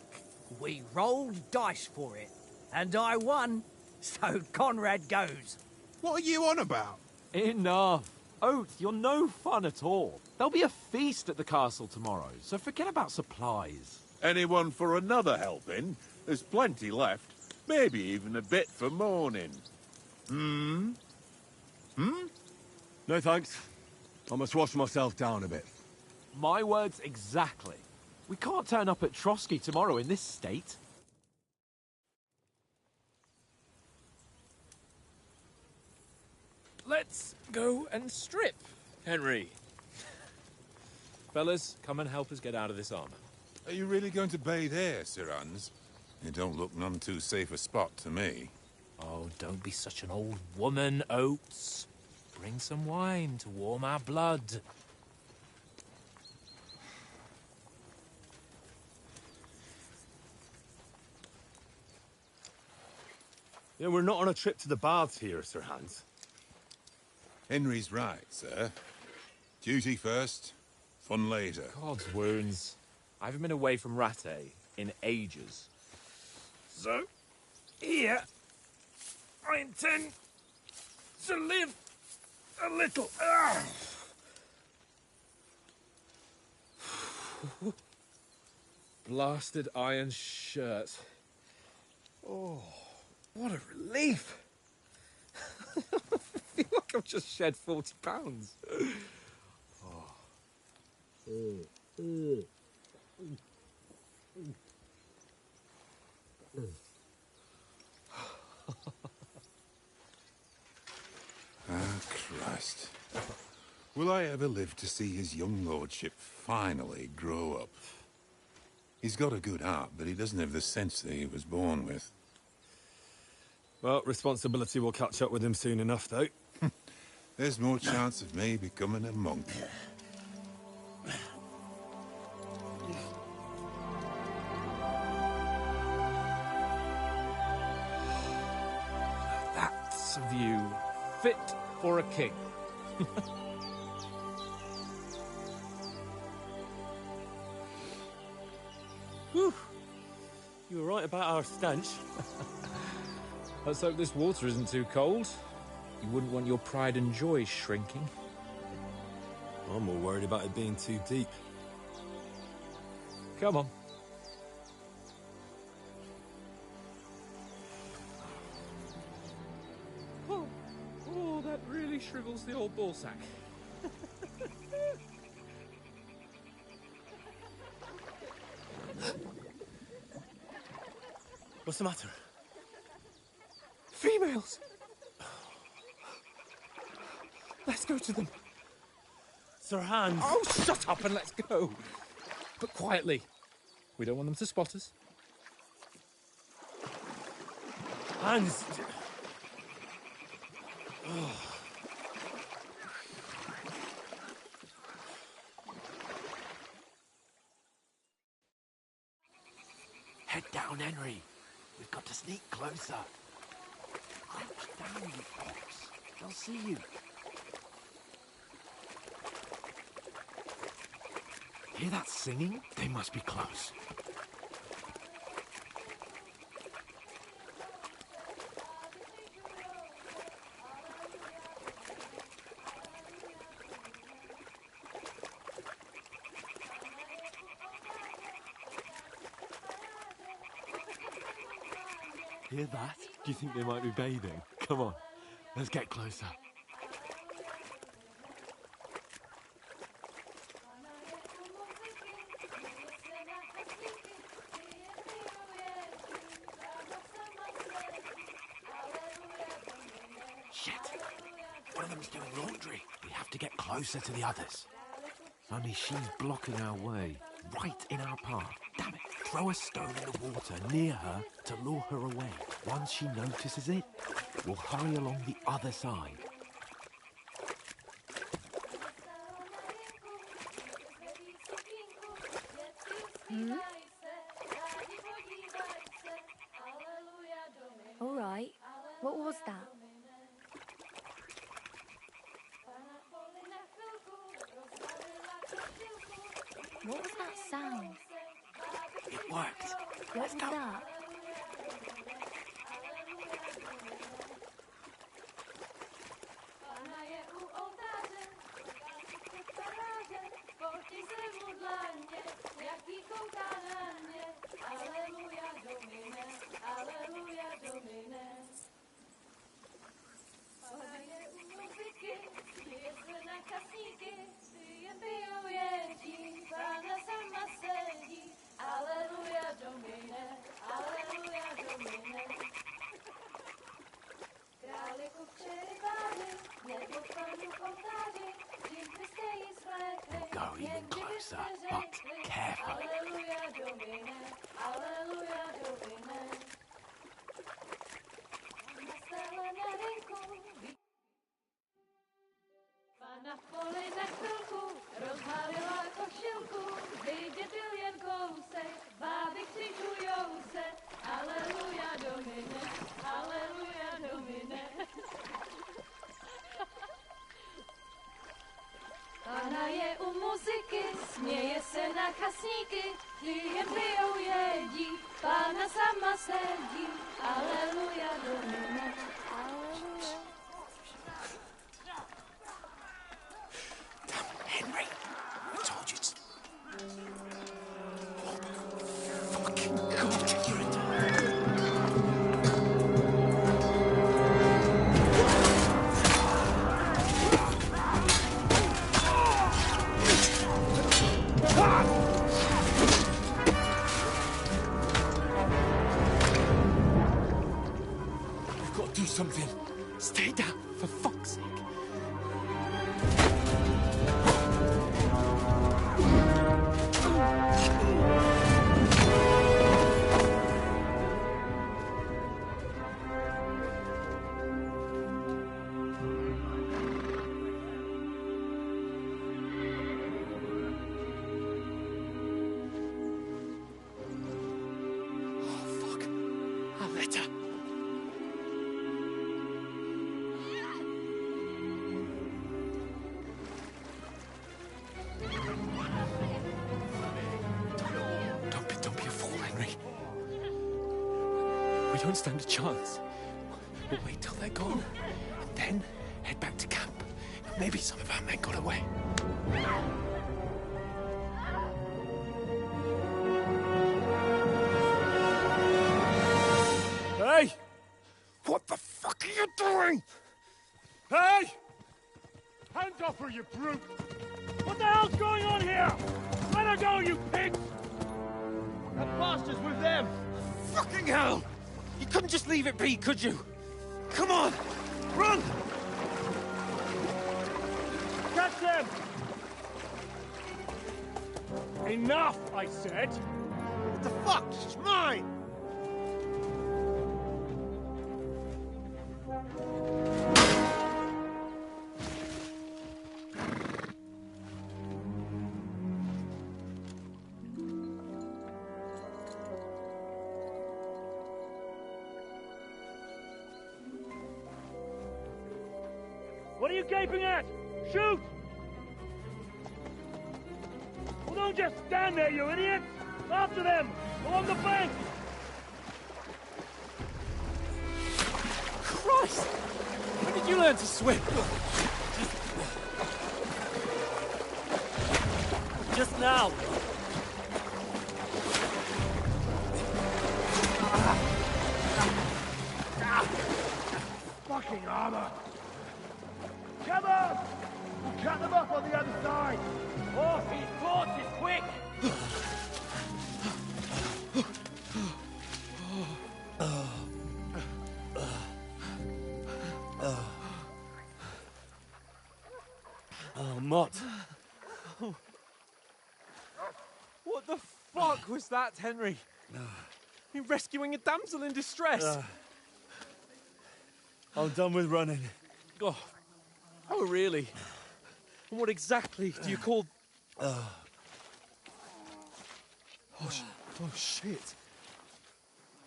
Speaker 11: We rolled dice for it, and I won, so Conrad goes.
Speaker 13: What are you on about?
Speaker 8: Enough. Oath, you're no fun at all. There'll be a feast at the castle tomorrow, so forget about supplies.
Speaker 10: Anyone for another helping? There's plenty left. Maybe even a bit for morning. Hmm?
Speaker 3: No thanks. I must wash myself down a bit.
Speaker 8: My words exactly. We can't turn up at Trotsky tomorrow in this state.
Speaker 6: Let's go and strip, Henry. Fellas, come and help us get out of this armor.
Speaker 16: Are you really going to bathe here, Sir Hans? It don't look none too safe a spot to me.
Speaker 6: Oh, don't be such an old woman, Oates. Bring some wine to warm our blood.
Speaker 7: Yeah, we're not on a trip to the baths here, Sir Hans.
Speaker 16: Henry's right, sir. Duty first, fun later.
Speaker 6: God's wounds. I haven't been away from Rattay in ages. So, here, I intend to live a little. Blasted iron shirt. Oh, what a relief. I feel like I've just shed 40 pounds.
Speaker 16: Christ. Will I ever live to see his young lordship finally grow up? He's got a good heart, but he doesn't have the sense that he was born with.
Speaker 7: Well, responsibility will catch up with him soon enough, though.
Speaker 16: There's more chance of me becoming a monk.
Speaker 6: That's a view fit for a king.
Speaker 7: Whew. You were right about our stench.
Speaker 6: Let's hope this water isn't too cold. You wouldn't want your pride and joy shrinking.
Speaker 7: I'm more worried about it being too deep.
Speaker 6: Come on. Oh, that really shrivels the old ballsack.
Speaker 7: What's the matter?
Speaker 6: trails. Let's go to them.
Speaker 7: Sir Hans.
Speaker 6: Oh, shut up and let's go. But quietly. We don't want them to spot us.
Speaker 7: Hans.
Speaker 4: Head down, Henry. We've got to sneak closer. Crouch down, you fox. They'll see you. Hear that singing? They must be close. Hear that? Do you think they might be bathing? Come on, let's get closer. Shit! One of them's doing laundry. We have to get closer to the others. Only she's blocking our way, right in our path. Damn it! Throw a stone in the water near her to lure her away. Once she notices it, we'll hurry along the other side.
Speaker 2: Hmm? All right. What was that? What was that sound?
Speaker 4: It worked.
Speaker 2: What was that?
Speaker 4: Go even closer, but carefully.
Speaker 17: Na poli za chvilku rozhalila košilku, vidět byl jen kousek, báby křičujou se, aleluja domine, aleluja domine. Pána je u muziky, směje se na chasníky, ty jen pijou jedí, Pána sama sedí, aleluja domine, aleluja.
Speaker 4: Henry, I told you to... Fucking God, you're a...
Speaker 6: We've got to do something. Stay down, for fuck's sake. We don't stand a chance. We'll wait till they're gone, and then head back to camp. Maybe some of our men got away.
Speaker 7: Hey! What the fuck are you doing? Hey! Hands off her, you brute! What the hell's going on here? Let her go, you pigs! That bastards with them!
Speaker 6: Fucking hell! You couldn't just leave it be, could you? Come on! Run!
Speaker 7: Catch them! Enough, I said!
Speaker 11: What the fuck? It's mine!
Speaker 7: What are you gaping at? Shoot! Well, don't just stand there, you idiots! After them! Along the bank!
Speaker 5: Christ! When did you learn to swim?
Speaker 7: Just now! Fucking armor! Come on! We'll cut them up on the other side! Oh, these torches, quick!
Speaker 5: Oh, Mott. What the fuck was that, Henry? You rescuing a damsel in distress?
Speaker 7: I'm done with running.
Speaker 5: Oh, really? And what exactly do you call... Oh, shit.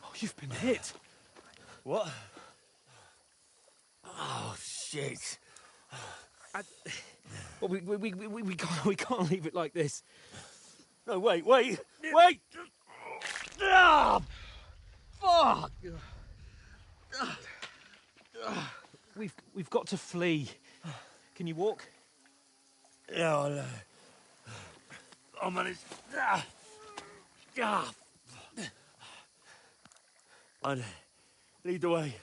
Speaker 5: Oh, you've been hit.
Speaker 7: What? Oh, shit.
Speaker 5: Well, we can't leave it like this.
Speaker 7: No, wait! Ah! Fuck!
Speaker 5: We've got to flee. Can you walk?
Speaker 7: Yeah, I'll manage. I'd lead the way.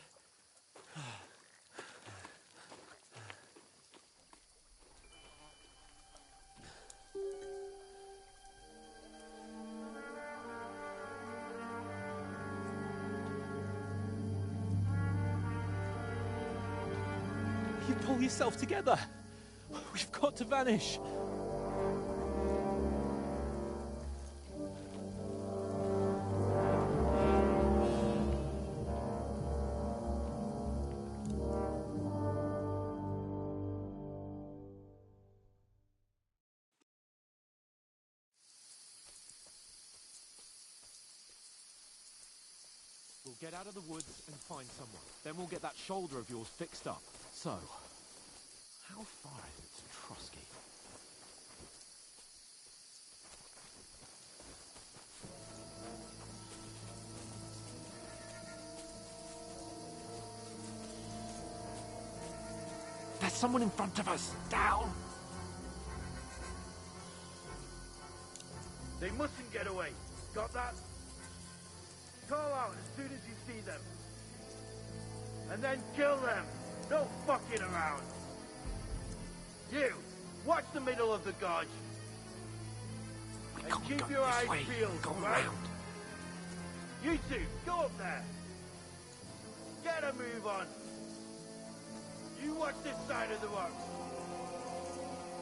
Speaker 5: You pull yourself together. We've got to vanish. We'll get out of the woods and find someone. Then we'll get that shoulder of yours fixed up. So, how far is it to Trotsky? There's someone in front of us! Down!
Speaker 1: They mustn't get away. Got that? Call out as soon as you see them. And then kill them. No fucking around. You, watch the middle of the gorge. And keep your eyes peeled,
Speaker 5: Go
Speaker 1: right?
Speaker 5: around.
Speaker 1: You two, go up there. Get a move on. You watch this side of the road.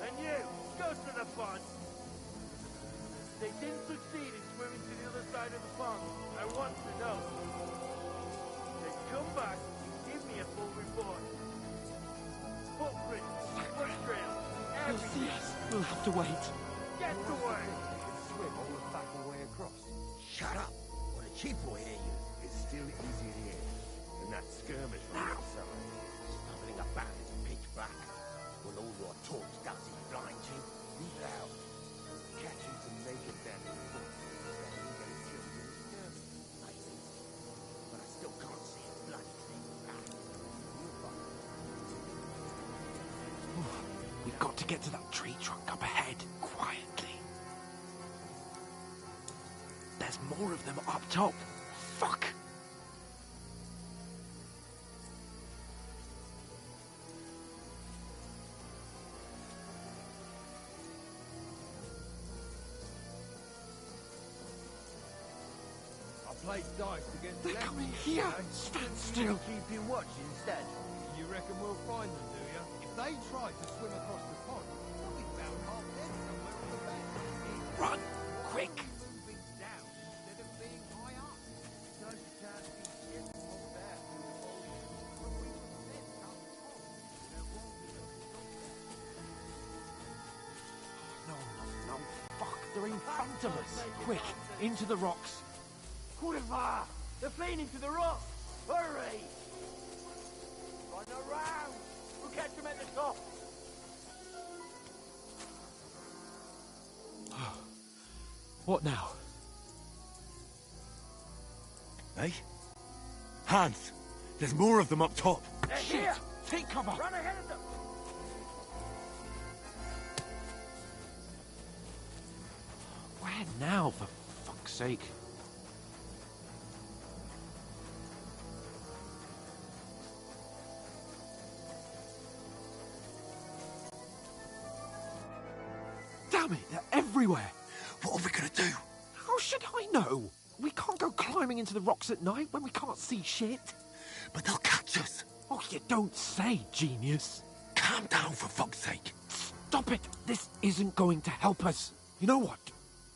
Speaker 1: And you, go to the pond. They didn't succeed in swimming to the other side of the pond. I want to know. Then come back and give me a full report. Footprints, foot trails, everything.
Speaker 5: We'll have to wait.
Speaker 1: Get to work.
Speaker 11: Swim all the fucking way across. Shut up, or the chief will hear you.
Speaker 1: It's still easy here. And that skirmish from outside.
Speaker 11: Stumbling about is pitch black. Will all your talk does is blind you? Leave it out.
Speaker 1: Catching some naked men in the foot.
Speaker 11: Maybe. But I still can't see a bloody thing.
Speaker 5: We've got to get to that tree trunk up ahead, quietly. There's more of them up top. Fuck!
Speaker 1: played dice against
Speaker 8: They're coming here! Stand still!
Speaker 1: Keep your watch instead. You reckon we'll find them, do you? If they try to swim across the pond, they'll be found half dead somewhere on the bank.
Speaker 8: Run! Quick!
Speaker 1: Moving down instead of being high up. Don't sound too shit from there. But we were sent up top. There won't be a
Speaker 8: No, no, fuck! They're in front of us! Quick! Into the rocks!
Speaker 1: Kurva! They're fleeing into the rock! Hurry! Run around! We'll catch them at the top!
Speaker 8: What now?
Speaker 3: Hey? Hans! There's more of them up top!
Speaker 1: They're
Speaker 8: Shit!
Speaker 1: here!
Speaker 8: Take cover!
Speaker 1: Run ahead of them!
Speaker 8: Where now, for fuck's sake? Damn it, they're everywhere!
Speaker 3: What are we gonna do?
Speaker 8: How should I know? We can't go climbing into the rocks at night when we can't see shit.
Speaker 3: But they'll catch us!
Speaker 8: Oh, you don't say, genius.
Speaker 3: Calm down, for fuck's sake!
Speaker 8: Stop it! This isn't going to help us. You know what?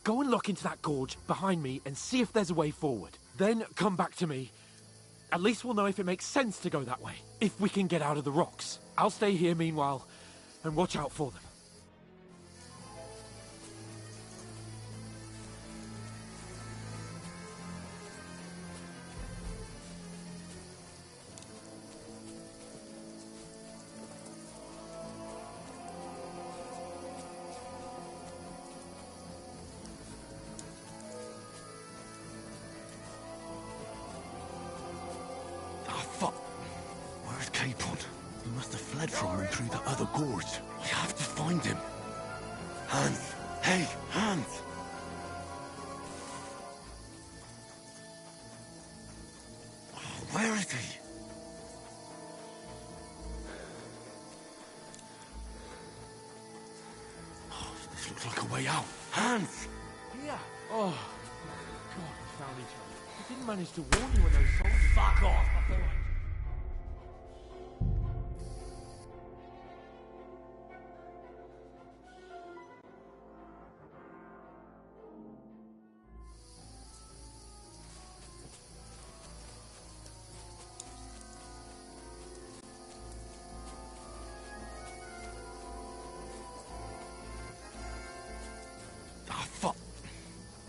Speaker 8: Go and look into that gorge behind me and see if there's a way forward. Then come back to me. At least we'll know if it makes sense to go that way. If we can get out of the rocks. I'll stay here meanwhile and watch out for them.
Speaker 3: Where's Capon? He must have fled from them through the other gorge. We have to find him. Hans! Hey, Hans! Where is he? This looks like a way out. Hans!
Speaker 8: Here! Oh, God, we found each other. I didn't manage to warn you when those soldiers...
Speaker 1: Fuck off!
Speaker 3: Ah, fuck!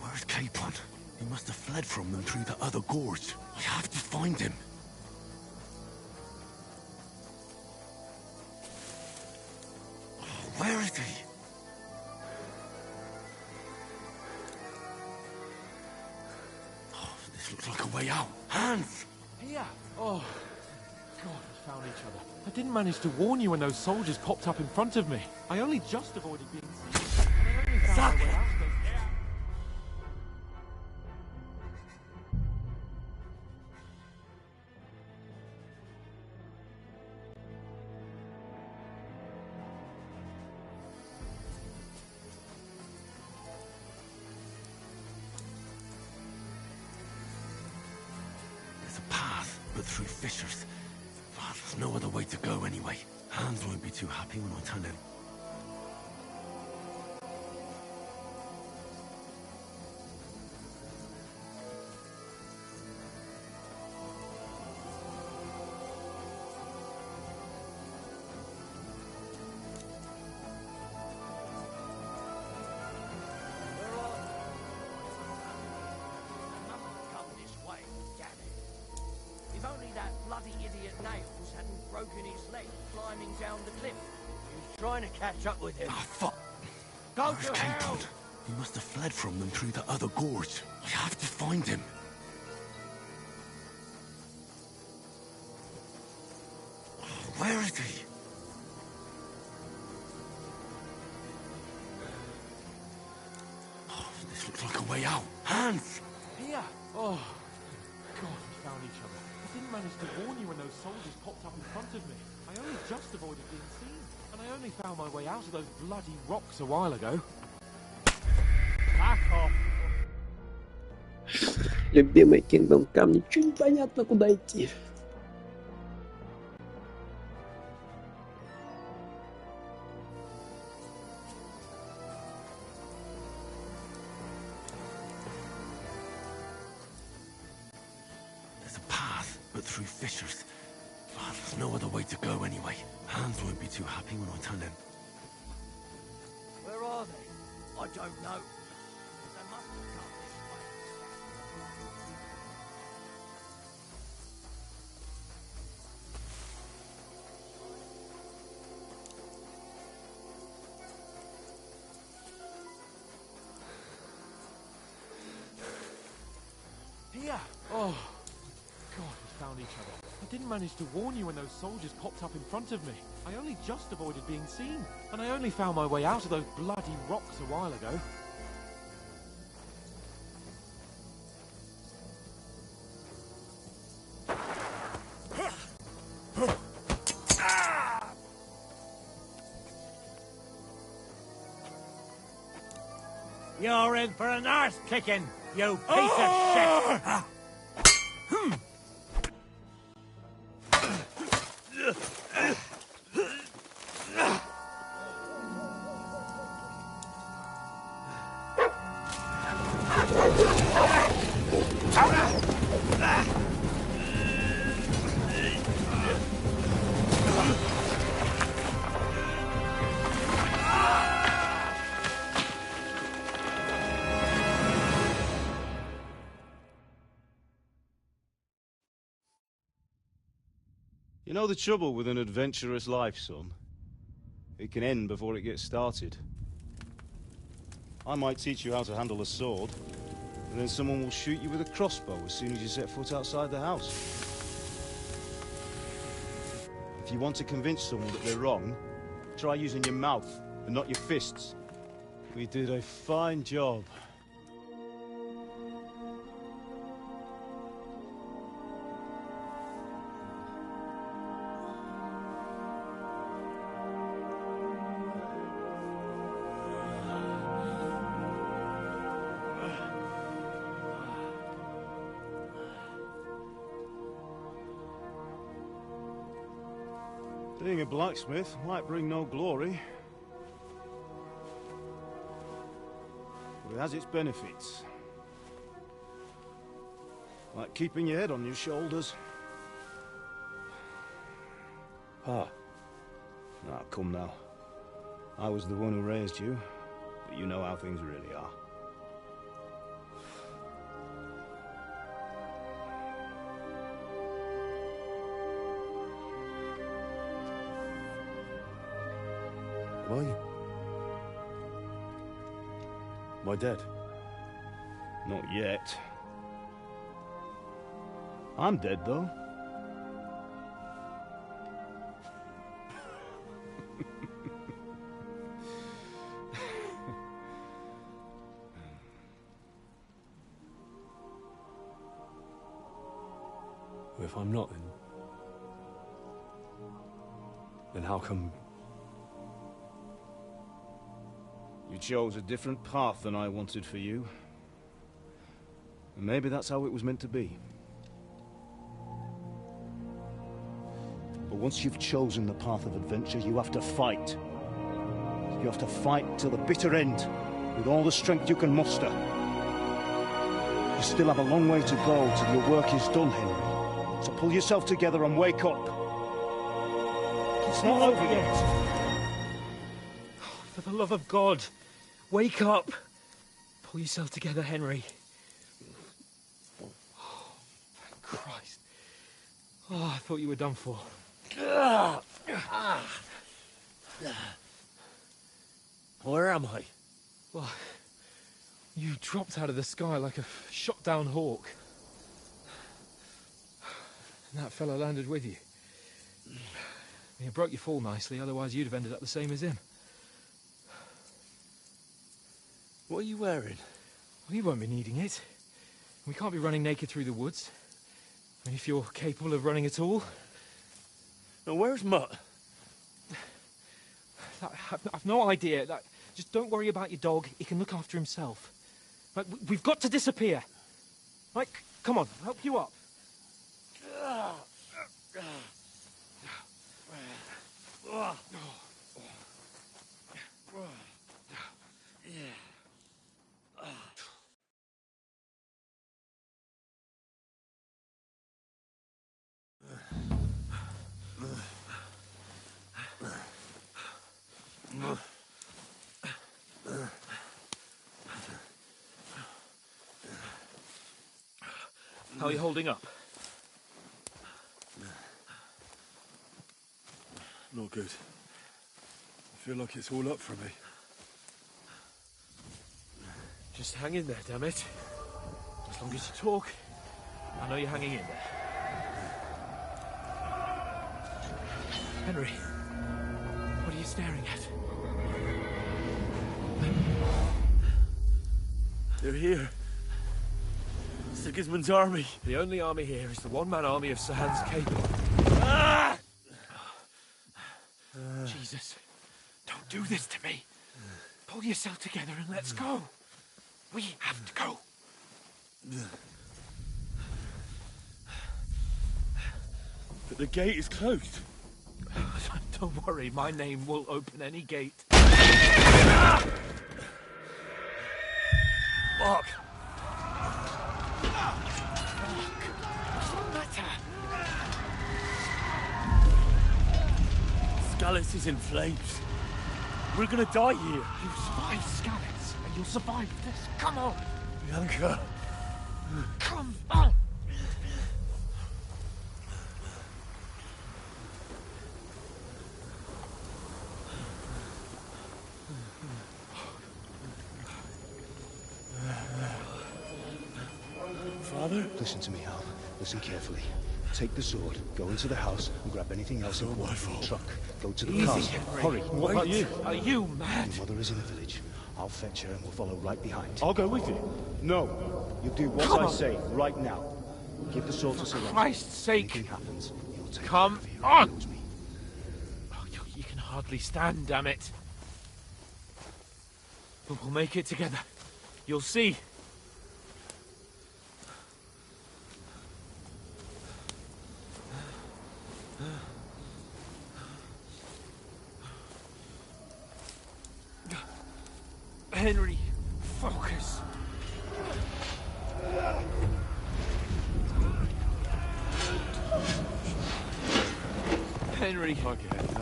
Speaker 3: Where's Capon? He must have fled from them through the other gorge. We have to find him. Where is he? This looks like a way out. Hans!
Speaker 8: Here! Oh, God, we found each other. I didn't manage to warn you when those soldiers popped up in front of me. I only just avoided being seen. And I only found my way out of those...
Speaker 3: There's a path, but through fissures. Well, there's no other way to go anyway. Hans won't be too happy when I turn in.
Speaker 11: If only that bloody idiot Nails hadn't broken his leg climbing down the cliff. He was trying to catch up with him.
Speaker 3: Ah, fuck!
Speaker 11: Go
Speaker 3: Where's
Speaker 11: to hell!
Speaker 3: Capon? He must have fled from them through the other gorge. We have to find him. Where is he? This looks like a way out. Hans!
Speaker 8: Here! Oh, God, we found each other. I didn't manage to warn you when those soldiers popped up in front of me. I only just avoided being seen. And I only found my way out of those bloody rocks a while ago.
Speaker 1: Back off!
Speaker 14: Любимый Kingdom Come, ничего не понятно, куда идти.
Speaker 1: There's a path, but through fissures. Oh, there's no other way to go anyway. Hans won't be too happy when I tell him.
Speaker 11: Where are they? I don't know. They must have come this way.
Speaker 5: Here! Oh, God, we found each other. I didn't manage to warn you when those soldiers popped up in front of me. I only just avoided being seen. And I only found my way out of those bloody rocks a while ago.
Speaker 11: You're in for an arse kicking, you piece of shit!
Speaker 18: You know the trouble with an adventurous life, son? It can end before it gets started. I might teach you how to handle a sword, and then someone will shoot you with a crossbow as soon as you set foot outside the house. If you want to convince someone that they're wrong, try using your mouth and not your fists. We did a fine job. Being a blacksmith might bring no glory, but it has its benefits. Like keeping your head on your shoulders. Pa. Ah, come now. I was the one who raised you, but you know how things really are. Am I dead? Not yet. I'm dead, though. If I'm not, then how come you chose a different path than I wanted for you? And maybe that's how it was meant to be. But once you've chosen the path of adventure, you have to fight. You have to fight till the bitter end, with all the strength you can muster. You still have a long way to go till your work is done, Henry. So pull yourself together and wake up. It's not over yet.
Speaker 5: For the love of God, wake up. Pull yourself together, Henry. Oh, thank Christ. Oh, I thought you were done for.
Speaker 11: Where am I?
Speaker 5: Well, you dropped out of the sky like a shot-down hawk. And that fella landed with you. You broke your fall nicely, otherwise you'd have ended up the same as him.
Speaker 11: What are you wearing?
Speaker 5: Well, you won't be needing it. We can't be running naked through the woods. I mean, if you're capable of running at all.
Speaker 11: Now, where's Mutt?
Speaker 5: I've no idea. Just don't worry about your dog. He can look after himself. We've got to disappear. Mike, come on, I'll help you up. How are you holding up?
Speaker 3: Not good. I feel like it's all up for me.
Speaker 5: Just hang in there, damn it. As long as you talk, I know you're hanging in there. Henry, what are you staring at?
Speaker 3: They're here. Sigismund's army.
Speaker 5: The only army here is the one-man army of Sir Hans Cable.
Speaker 3: Ah!
Speaker 5: Jesus, don't do this to me. Pull yourself together and let's go. We have to go.
Speaker 3: But the gate is closed.
Speaker 5: Don't worry, my name will open any gate.
Speaker 3: Fuck! Scallis is in flames. We're gonna die here.
Speaker 5: You survived Scallis, and you'll survive this. Come on!
Speaker 3: Bianca.
Speaker 5: Come on!
Speaker 3: Father?
Speaker 18: Listen to me, Hal. Listen carefully. Take the sword, go into the house, and grab anything else in the truck. Go to the
Speaker 5: Easy,
Speaker 18: castle.
Speaker 5: Henry.
Speaker 18: Hurry.
Speaker 3: What about you?
Speaker 5: Are you mad?
Speaker 18: Your mother is in the village. I'll fetch her and we'll follow right behind.
Speaker 3: I'll go with you.
Speaker 18: No. You do what
Speaker 5: Come
Speaker 18: I
Speaker 5: on.
Speaker 18: say right now. Give the sword to Sir
Speaker 5: For
Speaker 18: Roger.
Speaker 5: Christ's sake!
Speaker 18: Anything happens, you'll take
Speaker 5: Come
Speaker 18: care of him.
Speaker 5: on!
Speaker 18: He knows me.
Speaker 5: Oh, you can hardly stand, damn it. But we'll make it together. You'll see. Henry, focus. Henry,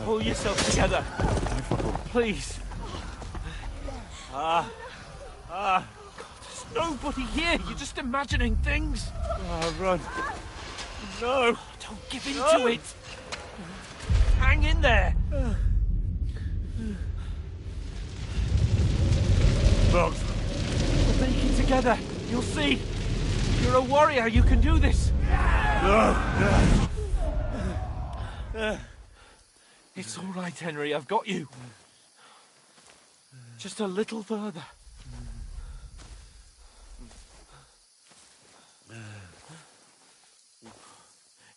Speaker 5: pull yourself together. Please. God, there's nobody here. You're just imagining things.
Speaker 3: Run. No.
Speaker 5: Don't give in to it. Hang in there.
Speaker 3: Bugs.
Speaker 5: We'll make it together. You'll see. You're a warrior. You can do this.
Speaker 3: No.
Speaker 5: It's all right, Henry. I've got you. Just a little further.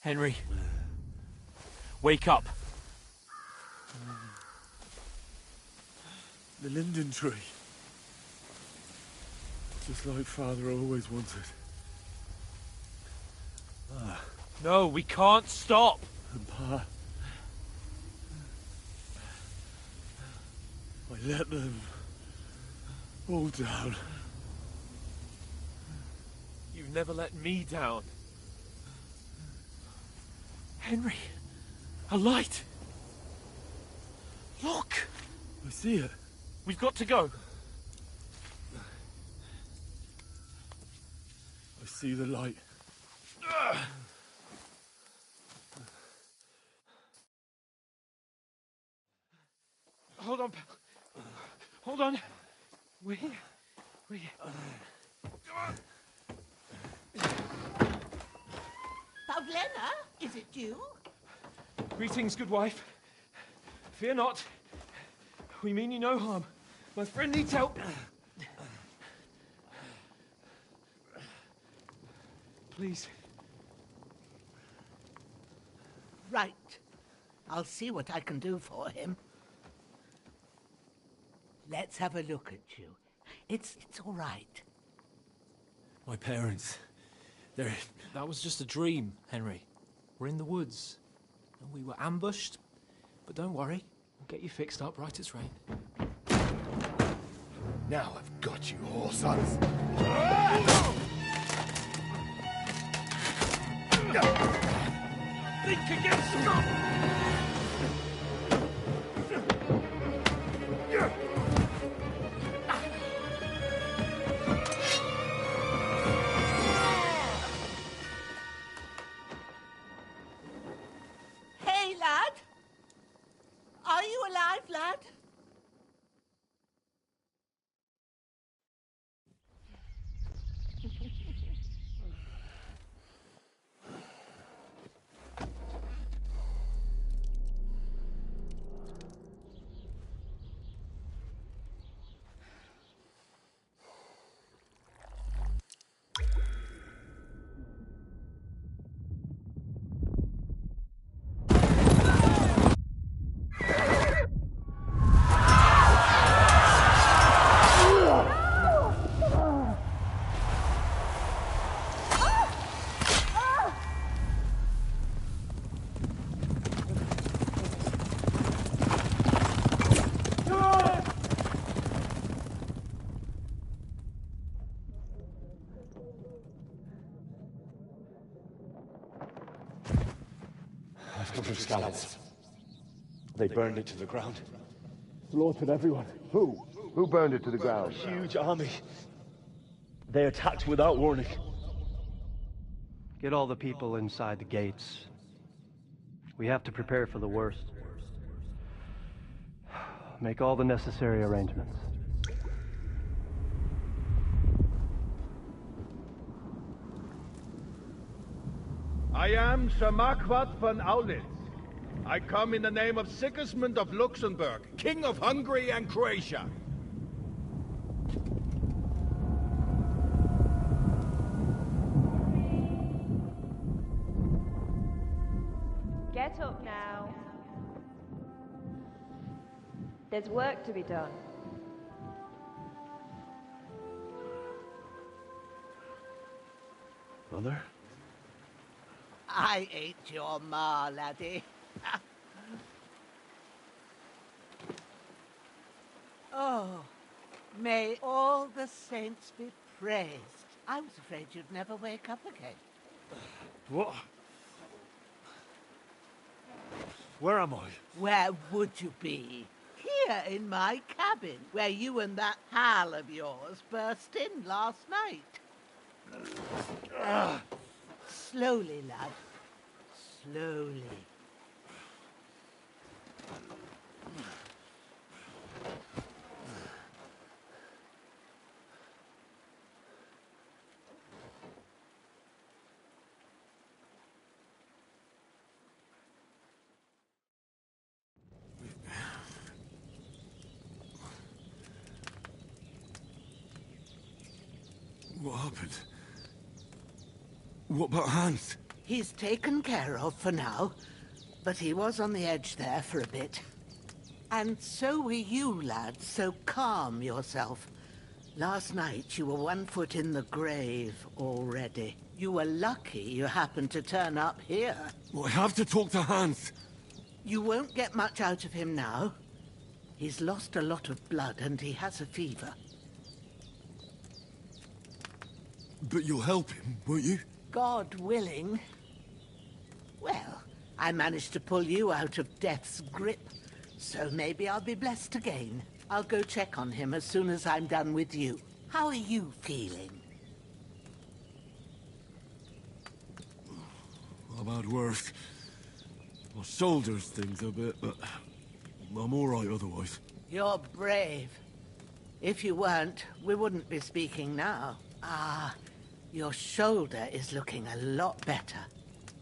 Speaker 5: Henry, wake up.
Speaker 3: The linden tree. Just like Father always wanted.
Speaker 5: No, we can't stop.
Speaker 3: And Pa. I let them all down.
Speaker 5: You've never let me down. Henry, a light. Look.
Speaker 3: I see it.
Speaker 5: We've got to go.
Speaker 3: I see the light.
Speaker 5: Hold on, pal. Hold on. We're here. We're here.
Speaker 19: Pavlena, is it you?
Speaker 5: Greetings, good wife. Fear not. We mean you no harm. My friend needs help. Please.
Speaker 19: Right. I'll see what I can do for him. Let's have a look at you. It's all right.
Speaker 3: My parents.
Speaker 9: There.
Speaker 6: That was just a dream, Henry. We're in the woods, and we were ambushed. But don't worry, we'll get you fixed up right as rain.
Speaker 20: Now I've got you, whore sons.
Speaker 6: Think against stop!
Speaker 19: Hey, lad! Are you alive, lad?
Speaker 20: I've come from Scallops. They burned it to the ground. Slaughtered everyone. Who? Who burned it to the ground? A huge army. They attacked without warning.
Speaker 21: Get all the people inside the gates. We have to prepare for the worst. Make all the necessary arrangements.
Speaker 22: I am Sir Marquardt von Aulitz. I come in the name of Sigismund of Luxembourg, King of Hungary and Croatia.
Speaker 23: Get up now. There's work to be done.
Speaker 21: Mother?
Speaker 19: I ain't your ma, laddie. Oh, may all the saints be praised. I was afraid you'd never wake up again.
Speaker 20: What? Where am I?
Speaker 19: Where would you be? Here in my cabin, where you and that pal of yours burst in last night. Slowly, lad. Slowly.
Speaker 3: What happened? What about Hans?
Speaker 19: He's taken care of for now, but he was on the edge there for a bit. And so were you, lad, so calm yourself. Last night you were 1 foot in the grave already. You were lucky you happened to turn up here.
Speaker 3: Well, I have to talk to Hans.
Speaker 19: You won't get much out of him now. He's lost a lot of blood and he has a fever.
Speaker 3: But you'll help him, won't you?
Speaker 19: God willing. Well, I managed to pull you out of death's grip, so maybe I'll be blessed again. I'll go check on him as soon as I'm done with you. How are you feeling?
Speaker 3: I've had worse. My shoulders stings a bit, but I'm all right otherwise.
Speaker 19: You're brave. If you weren't, we wouldn't be speaking now. Ah, your shoulder is looking a lot better.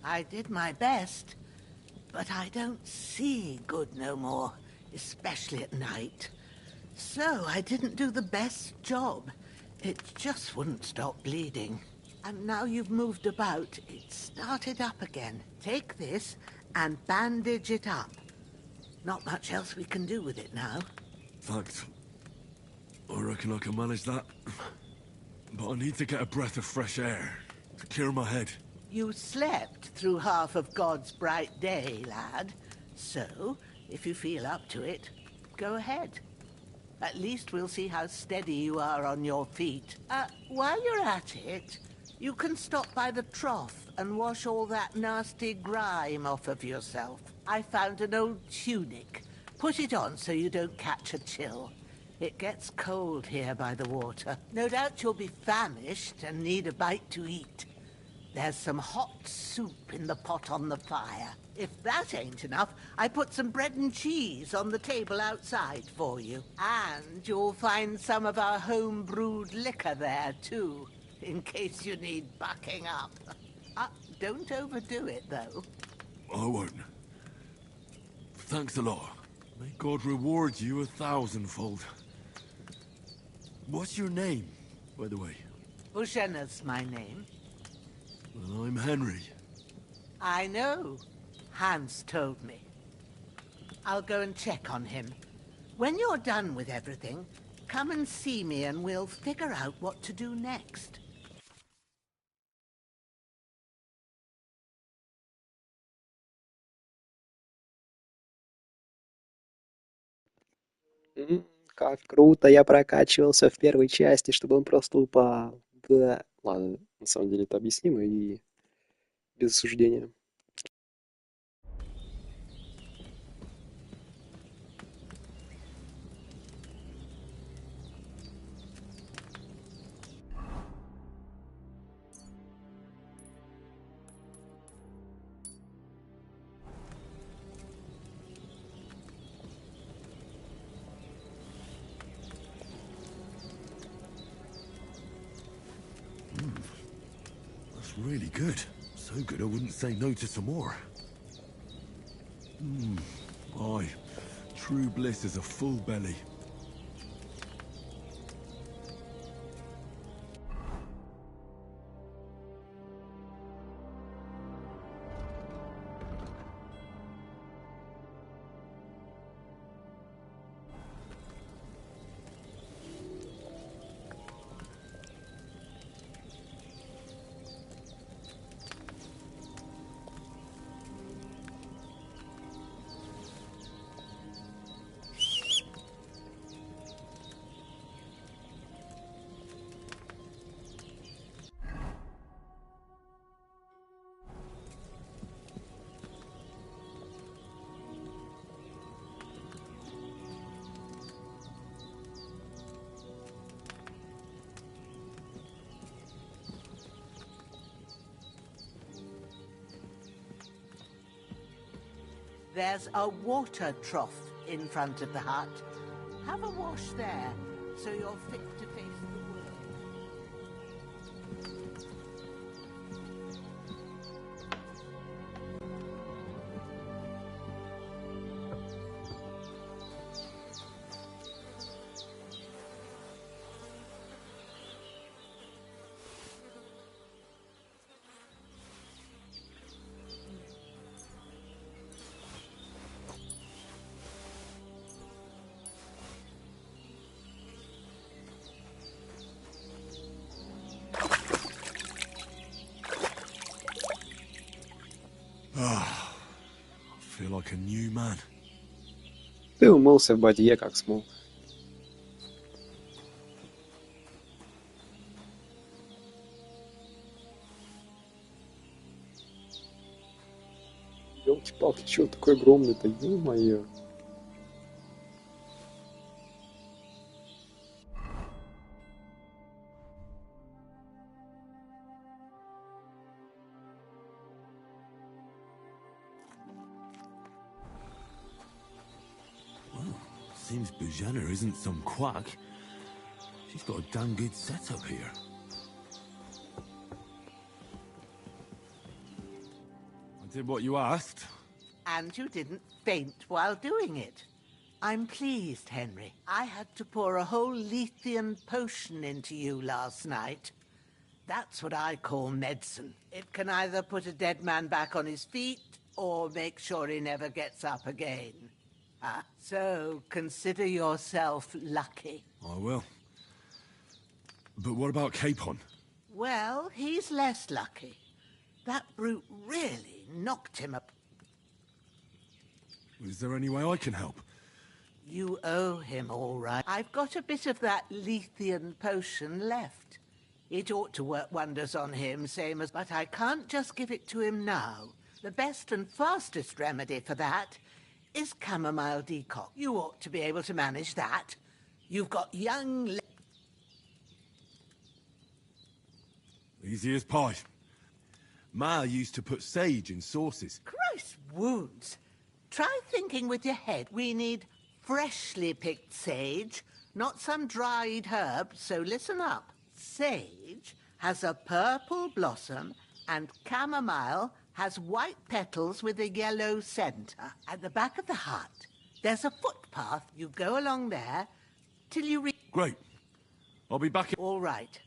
Speaker 19: I did my best, but I don't see good no more, especially at night. So I didn't do the best job. It just wouldn't stop bleeding. And now you've moved about, it started up again. Take this and bandage it up. Not much else we can do with it now.
Speaker 3: Thanks. I reckon I can manage that. But I need to get a breath of fresh air. to clear my head.
Speaker 19: You slept through half of God's bright day, lad. So, if you feel up to it, go ahead. At least we'll see how steady you are on your feet. While you're at it, you can stop by the trough and wash all that nasty grime off of yourself. I found an old tunic. Put it on so you don't catch a chill. It gets cold here by the water. No doubt you'll be famished and need a bite to eat. There's some hot soup in the pot on the fire. If that ain't enough, I put some bread and cheese on the table outside for you. And you'll find some of our home-brewed liquor there, too, in case you need bucking up. Don't overdo it, though.
Speaker 3: I won't. Thanks a lot. May God reward you 1,000-fold. What's your name, by the way?
Speaker 19: Ushena's my name.
Speaker 3: Well, I'm Henry.
Speaker 19: I know. Hans told me. I'll go and check on him. When you're done with everything, come and see me and we'll figure out what to do next.
Speaker 14: Как круто я прокачивался в первой части, чтобы он просто упал. Да. Ладно, на самом деле это объяснимо и без осуждения.
Speaker 3: That's really good. So good I wouldn't say no to some more. Aye. True bliss is a full belly.
Speaker 19: There's a water trough in front of the hut. Have a wash there, so you're fit to face the world.
Speaker 3: I feel like a new man.
Speaker 14: Ты умылся в бадье, как смог. Ёлки-палки, чё такой огромный-то, ё-моё.
Speaker 3: Seems Bujana isn't some quack. She's got a damn good setup here. I did what you asked.
Speaker 19: And you didn't faint while doing it. I'm pleased, Henry. I had to pour a whole Lethean potion into you last night. That's what I call medicine. It can either put a dead man back on his feet or make sure he never gets up again. So consider yourself lucky.
Speaker 3: I will. But what about Capon?
Speaker 19: Well, he's less lucky. That brute really knocked him up.
Speaker 3: Is there any way I can help?
Speaker 19: You owe him, all right. I've got a bit of that Lethean potion left. It ought to work wonders on him, same as... But I can't just give it to him now. The best and fastest remedy for that is chamomile decoct. You ought to be able to manage that. You've got young...
Speaker 3: Easy as pie. Ma used to put sage in sauces.
Speaker 19: Christ wounds. Try thinking with your head. We need freshly picked sage, not some dried herb, so listen up. Sage has a purple blossom and chamomile has white petals with a yellow centre. At the back of the hut, there's a footpath. You go along there till you reach...
Speaker 3: Great. I'll be back...
Speaker 19: All right.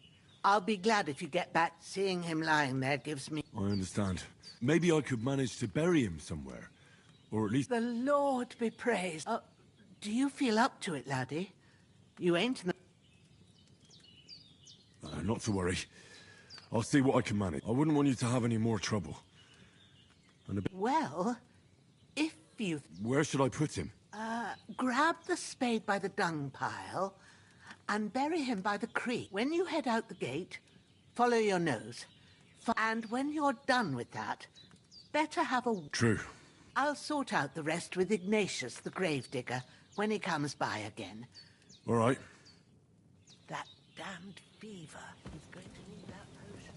Speaker 19: I'll be glad if you get back. Seeing him lying there gives me...
Speaker 3: I understand. Maybe I could manage to bury him somewhere. Or at least...
Speaker 19: The Lord be praised. Do you feel up to it, laddie? You ain't...
Speaker 3: not to worry. I'll see what I can manage. I wouldn't want you to have any more trouble. And
Speaker 19: Well, if you...
Speaker 3: Where should I put him?
Speaker 19: Grab the spade by the dung pile and bury him by the creek. When you head out the gate, follow your nose. And when you're done with that, better have a...
Speaker 3: True.
Speaker 19: I'll sort out the rest with Ignatius, the gravedigger, when he comes by again.
Speaker 3: All right.
Speaker 19: That damned fever. He's going to need that potion.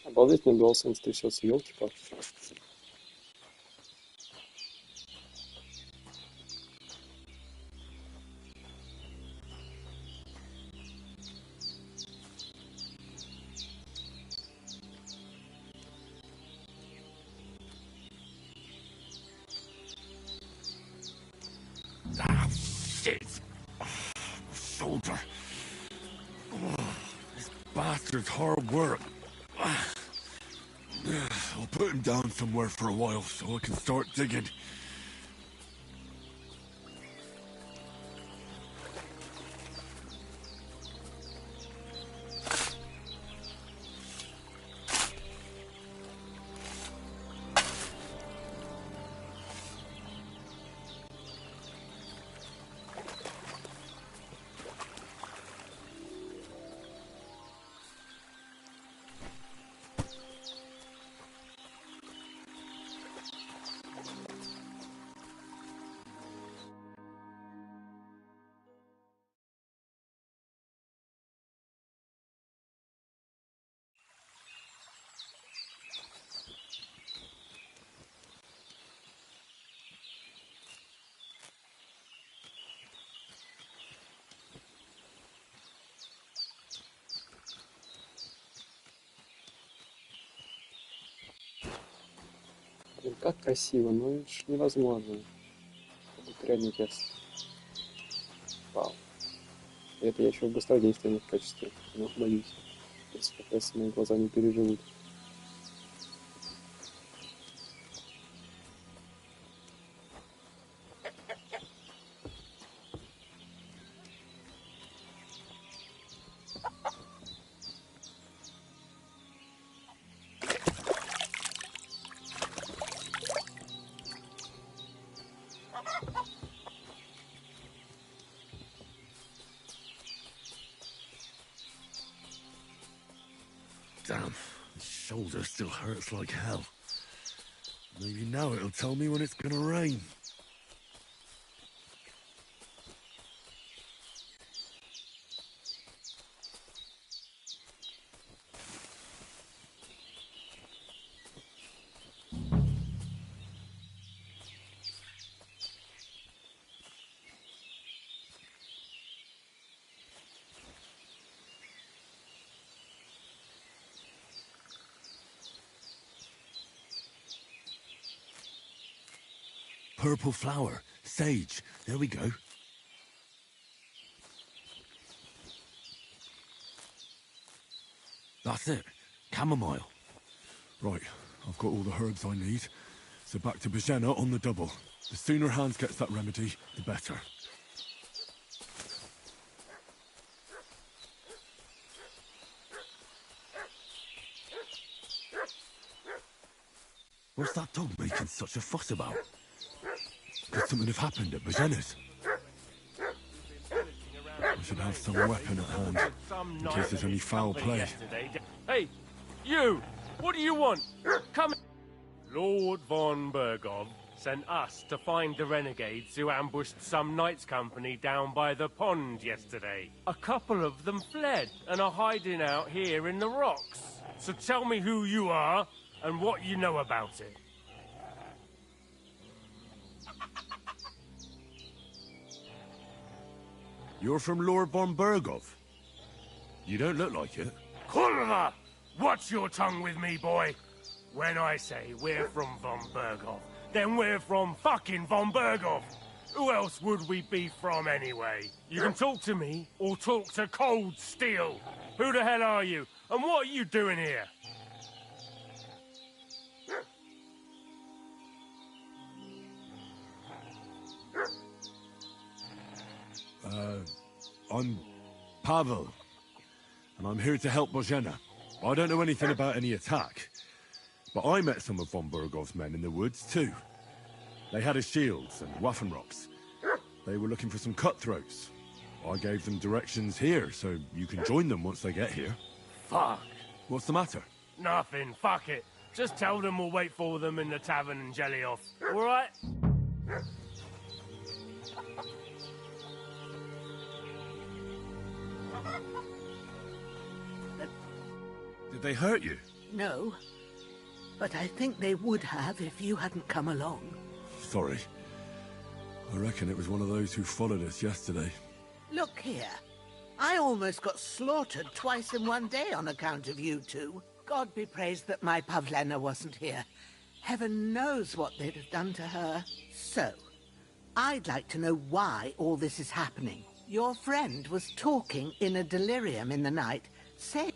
Speaker 14: Обалдеть, мне DualSense трясется, елки-палки.
Speaker 3: Ah, shit! Shoulder. This bastard's hard work. I'll put him down somewhere for a while so I can start digging.
Speaker 14: Блин, как красиво, ну это ж невозможно. Пряник ясно. Вау. Это я еще в быстродействии в качестве, но боюсь. Если как раз мои глаза не переживут.
Speaker 3: Damn, his shoulder still hurts like hell. Maybe now it'll tell me when it's gonna rain. Purple flower. Sage. There we go. That's it. Chamomile. Right. I've got all the herbs I need. So back to Bajena on the double. The sooner Hans gets that remedy, the better. What's that dog making such a fuss about? Could something have happened at Bajena's? I should have some weapon at hand, in case there's any foul play.
Speaker 6: Hey, you! What do you want? Come. Lord von Bergov sent us to find the renegades who ambushed some knights' company down by the pond yesterday. A couple of them fled and are hiding out here in the rocks. So tell me who you are and what you know about it.
Speaker 3: You're from Lord von Bergov? You don't look like it.
Speaker 6: Kurva! Watch your tongue with me, boy. When I say we're from von Bergov, then we're from fucking von Bergov. Who else would we be from anyway? You can talk to me or talk to cold steel. Who the hell are you? And what are you doing here?
Speaker 3: I'm Pavel, and I'm here to help Bojena. I don't know anything about any attack, but I met some of von Bergov's men in the woods too. They had his shields and Waffenrocks. They were looking for some cutthroats. I gave them directions here, so you can join them once they get here.
Speaker 6: Fuck.
Speaker 3: What's the matter?
Speaker 6: Nothing, fuck it. Just tell them we'll wait for them in the tavern in Jelioff, alright?
Speaker 3: Did they hurt you?
Speaker 19: No, but I think they would have if you hadn't come along.
Speaker 3: Sorry. I reckon it was one of those who followed us yesterday.
Speaker 19: Look here. I almost got slaughtered twice in one day on account of you two. God be praised that my Pavlena wasn't here. Heaven knows what they'd have done to her. So, I'd like to know why all this is happening. Your friend was talking in a delirium in the night, saying...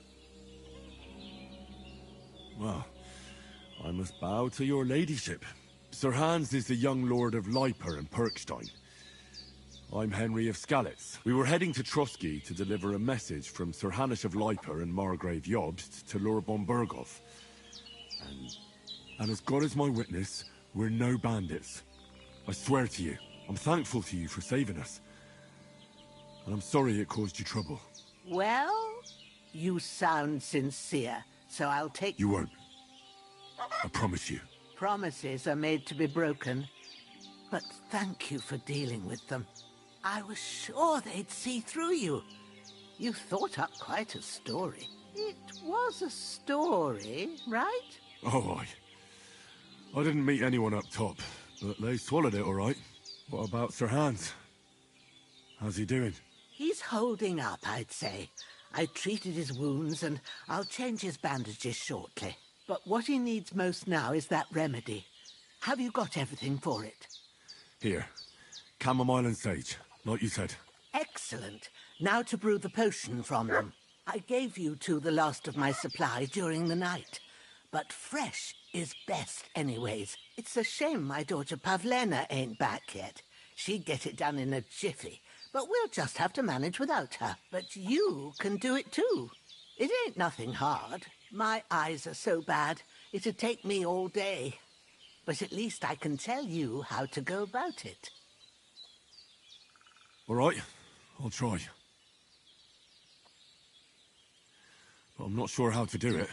Speaker 3: Well, I must bow to your ladyship. Sir Hans is the young lord of Leiper and Perkstein. I'm Henry of Skalitz. We were heading to Trotsky to deliver a message from Sir Hanush of Leiper and Margrave Jobst to Lord von Bergov. And as God is my witness, we're no bandits. I swear to you, I'm thankful to you for saving us. And I'm sorry it caused you trouble.
Speaker 19: Well, you sound sincere, so I'll take...
Speaker 3: You won't. I promise you.
Speaker 19: Promises are made to be broken. But thank you for dealing with them. I was sure they'd see through you. You thought up quite a story. It was a story, right?
Speaker 3: Oh, I didn't meet anyone up top, but they swallowed it all right. What about Sir Hans? How's he doing?
Speaker 19: He's holding up, I'd say. I treated his wounds, and I'll change his bandages shortly. But what he needs most now is that remedy. Have you got everything for it?
Speaker 3: Here. Chamomile and sage, like you said.
Speaker 19: Excellent. Now to brew the potion from them. I gave you two the last of my supply during the night. But fresh is best anyways. It's a shame my daughter Pavlena ain't back yet. She'd get it done in a jiffy. But we'll just have to manage without her. But you can do it too. It ain't nothing hard. My eyes are so bad, it'd take me all day. But at least I can tell you how to go about it.
Speaker 3: All right, I'll try. But I'm not sure how to do it.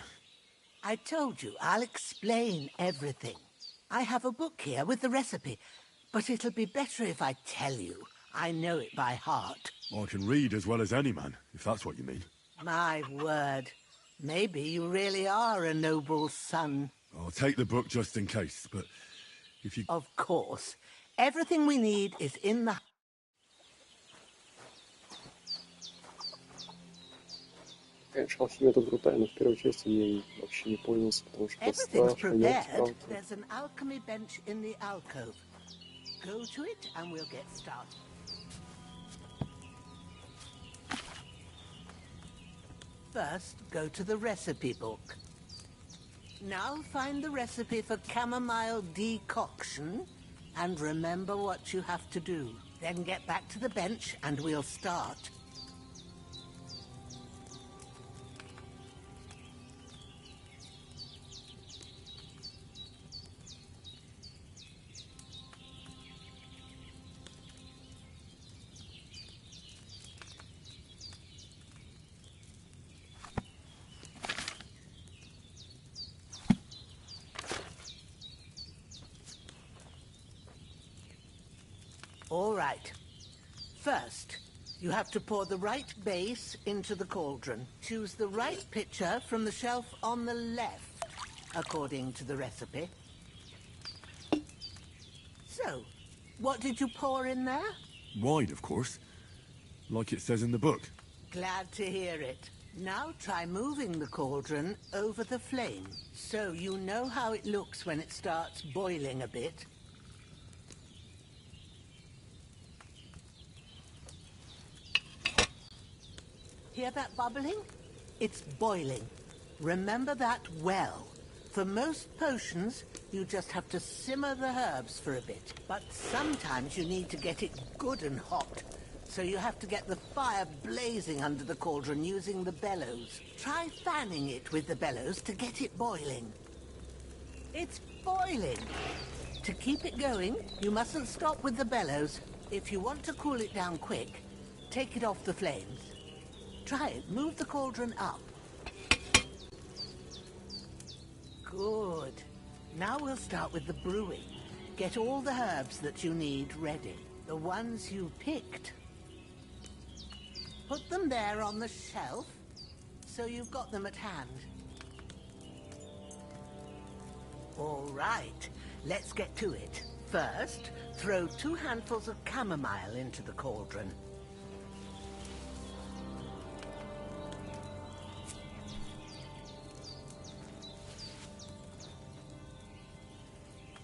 Speaker 19: I told you, I'll explain everything. I have a book here with the recipe, but it'll be better if I tell you. I know it by heart.
Speaker 3: I can read as well as any man, if that's what you mean.
Speaker 19: My word. Maybe you really are a noble son.
Speaker 3: I'll take the book just in case, but if you...
Speaker 19: Of course. Everything we need is in the...
Speaker 14: Конечно, алхимия тут крутая, но в первой части я ей вообще не пользовался, потому что
Speaker 19: Everything's
Speaker 14: страшно, я
Speaker 19: prepared. There's an alchemy bench in the alcove. Go to it and we'll get started. First, go to the recipe book. Now find the recipe for chamomile decoction and remember what you have to do. Then get back to the bench and we'll start. All right. First, you have to pour the right base into the cauldron. Choose the right pitcher from the shelf on the left, according to the recipe. So, what did you pour in there?
Speaker 3: Wide, of course. Like it says in the book.
Speaker 19: Glad to hear it. Now try moving the cauldron over the flame, so you know how it looks when it starts boiling a bit. Hear that bubbling? It's boiling. Remember that well. For most potions, you just have to simmer the herbs for a bit. But sometimes you need to get it good and hot. So you have to get the fire blazing under the cauldron using the bellows. Try fanning it with the bellows to get it boiling. It's boiling. To keep it going, you mustn't stop with the bellows. If you want to cool it down quick, take it off the flames. Try it. Move the cauldron up. Good. Now we'll start with the brewing. Get all the herbs that you need ready. The ones you picked. Put them there on the shelf, so you've got them at hand. All right. Let's get to it. First, throw 2 handfuls of chamomile into the cauldron.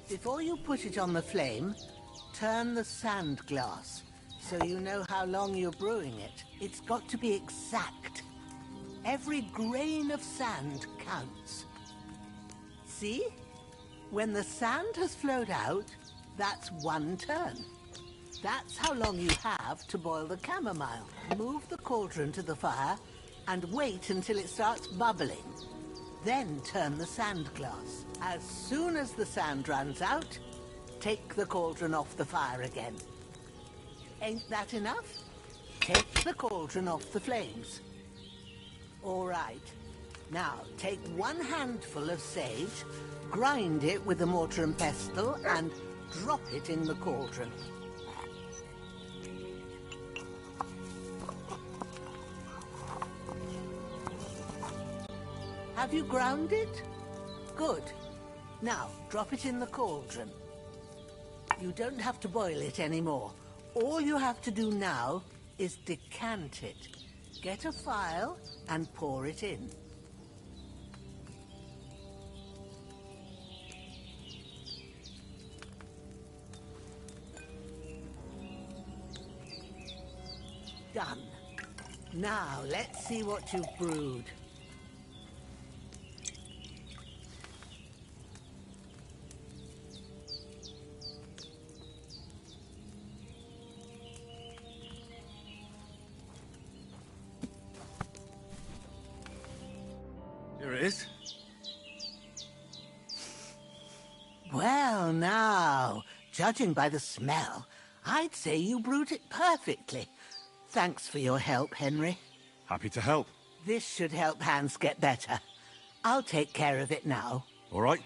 Speaker 19: Before you put it on the flame, turn the sand glass, so you know how long you're brewing it. It's got to be exact. Every grain of sand counts. See? When the sand has flowed out, that's 1 turn. That's how long you have to boil the chamomile. Move the cauldron to the fire and wait until it starts bubbling. Then turn the sand glass. As soon as the sand runs out, take the cauldron off the fire again. Ain't that enough? Take the cauldron off the flames. All right. Now, take 1 handful of sage, grind it with a mortar and pestle, and drop it in the cauldron. Have you ground it? Good. Now, drop it in the cauldron. You don't have to boil it anymore. All you have to do now is decant it. Get a phial and pour it in. done. Now, let's see what you've brewed.
Speaker 1: Here it is.
Speaker 19: Well, now, judging by the smell, I'd say you brewed it perfectly. Thanks for your help, Henry.
Speaker 3: Happy to help.
Speaker 19: This should help Hans get better. I'll take care of it now.
Speaker 3: All right.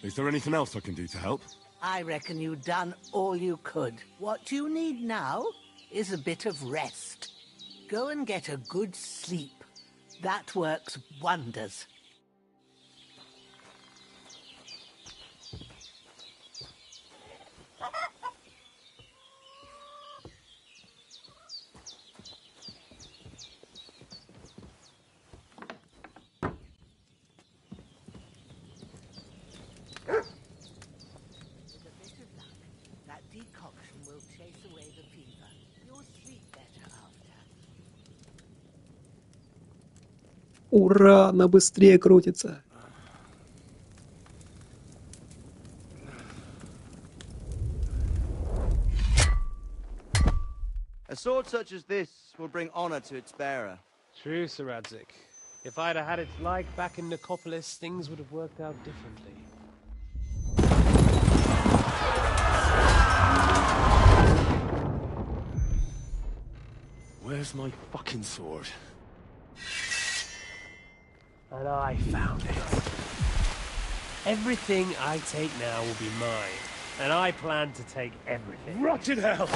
Speaker 3: Is there anything else I can do to help?
Speaker 19: I reckon you've done all you could. What you need now is a bit of rest. Go and get a good sleep. That works wonders. That decoction will chase away the fever. You'll sleep better after.
Speaker 14: Ура, она быстрее крутится.
Speaker 12: A sword such as this will bring honor to its bearer.
Speaker 5: True, Sir Radzik. If I'd have had its like back in Nicopolis, things would have worked out differently.
Speaker 3: Where's my fucking sword?
Speaker 5: And I found it. Everything I take now will be mine, and I plan to take everything.
Speaker 3: Rotten hell!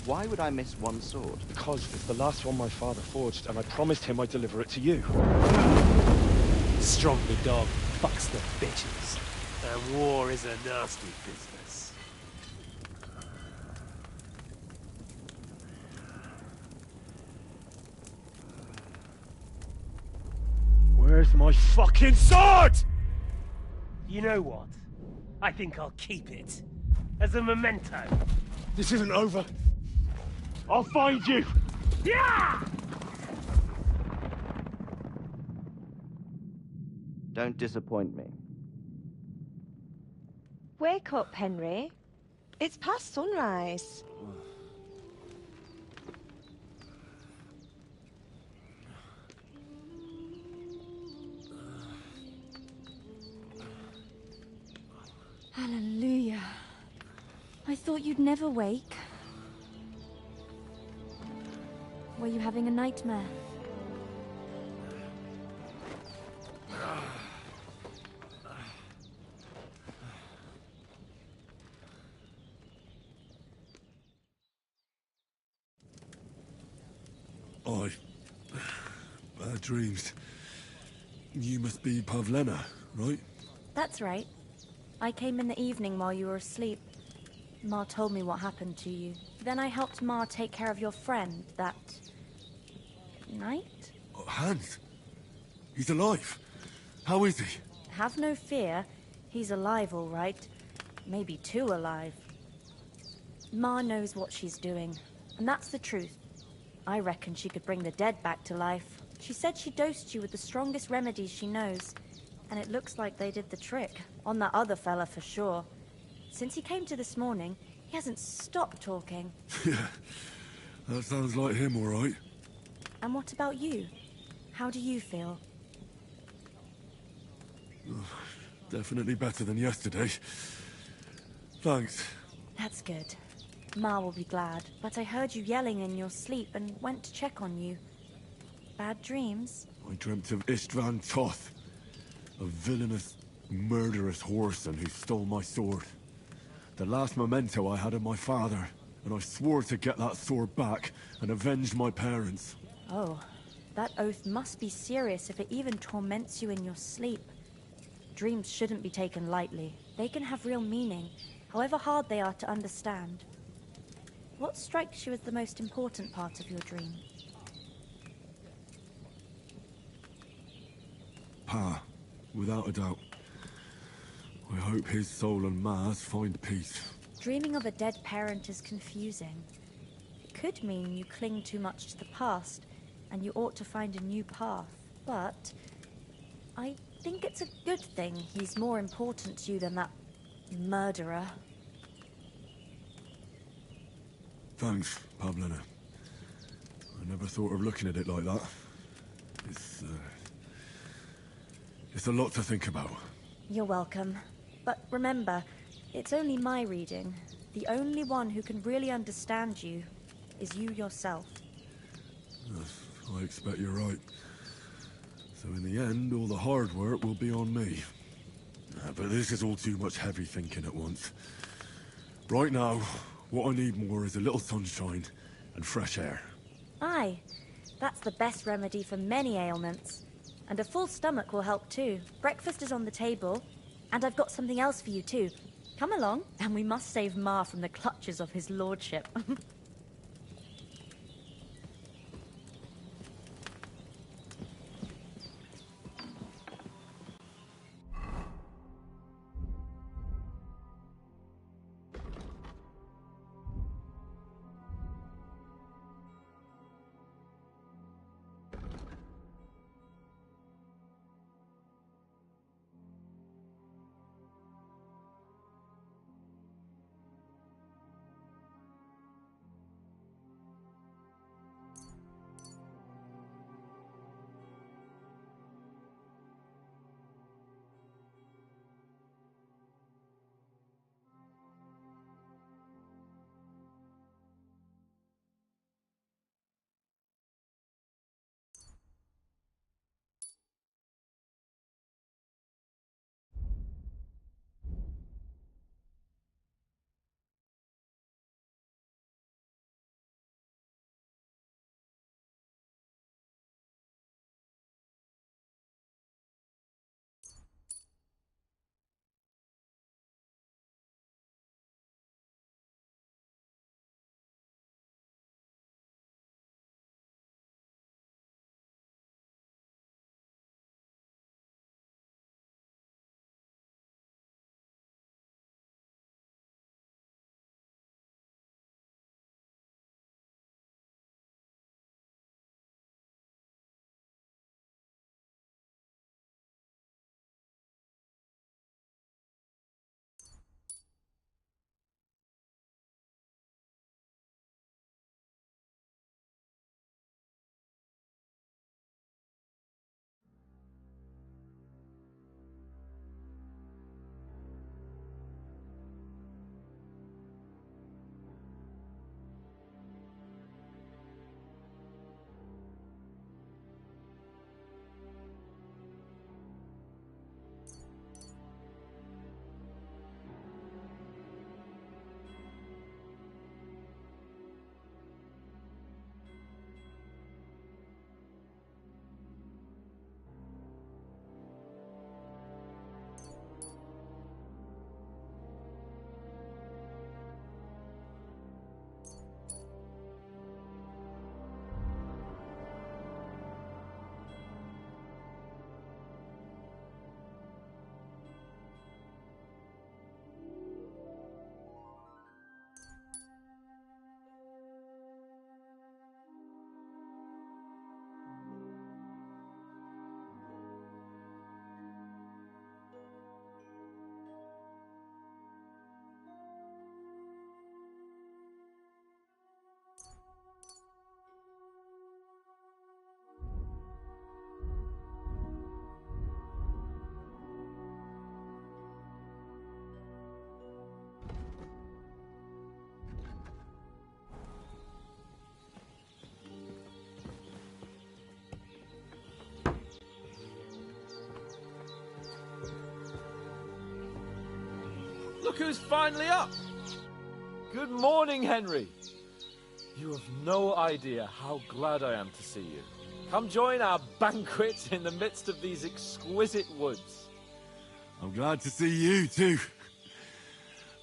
Speaker 12: Why would I miss one sword?
Speaker 20: Because it's the last one my father forged, and I promised him I'd deliver it to you.
Speaker 5: Strong the dog fucks the bitches, and war is a nasty business.
Speaker 20: Where's my fucking sword?
Speaker 5: You know what? I think I'll keep it. As a memento.
Speaker 20: This isn't over. I'll find you!
Speaker 5: Yeah!
Speaker 12: Don't disappoint me.
Speaker 23: Wake up, Henry. It's past sunrise.
Speaker 2: Hallelujah. I thought you'd never wake. Were you having a nightmare?
Speaker 3: Bad dreams. You must be Pavlena, right?
Speaker 2: That's right. I came in the evening while you were asleep. Ma told me what happened to you. Then I helped Ma take care of your friend that night?
Speaker 3: Oh, Hans. He's alive. How is he?
Speaker 2: Have no fear. He's alive, all right. Maybe too alive. Ma knows what she's doing, and that's the truth. I reckon she could bring the dead back to life. She said she dosed you with the strongest remedies she knows, and it looks like they did the trick. On that other fella for sure. Since he came to this morning, he hasn't stopped talking.
Speaker 3: Yeah, that sounds like him, all right.
Speaker 2: And what about you? How do you feel?
Speaker 3: Definitely better than yesterday. Thanks.
Speaker 2: That's good. Ma will be glad, but I heard you yelling in your sleep and went to check on you. Bad dreams?
Speaker 3: I dreamt of Istvan Toth, a villainous, murderous whoreson who stole my sword. The last memento I had of my father, and I swore to get that sword back and avenge my parents.
Speaker 2: Oh, that oath must be serious if it even torments you in your sleep. Dreams shouldn't be taken lightly. They can have real meaning, however hard they are to understand. What strikes you as the most important part of your dream?
Speaker 3: Pa, without a doubt. I hope his soul and Ma's find peace.
Speaker 2: Dreaming of a dead parent is confusing. It could mean you cling too much to the past, and you ought to find a new path. But I think it's a good thing he's more important to you than that murderer.
Speaker 3: Thanks, Pavlina. I never thought of looking at it like that. It's a lot to think about.
Speaker 2: You're welcome. But remember, it's only my reading. The only one who can really understand you is you yourself.
Speaker 3: I expect you're right. So in the end, all the hard work will be on me. But this is all too much heavy thinking at once. Right now, what I need more is a little sunshine and fresh air.
Speaker 2: Aye, that's the best remedy for many ailments. And a full stomach will help too. Breakfast is on the table, and I've got something else for you too. Come along, and we must save Ma from the clutches of his lordship.
Speaker 6: Look who's finally up! Good morning, Henry. You have no idea how glad I am to see you. Come join our banquet in the midst of these exquisite woods.
Speaker 3: I'm glad to see you, too.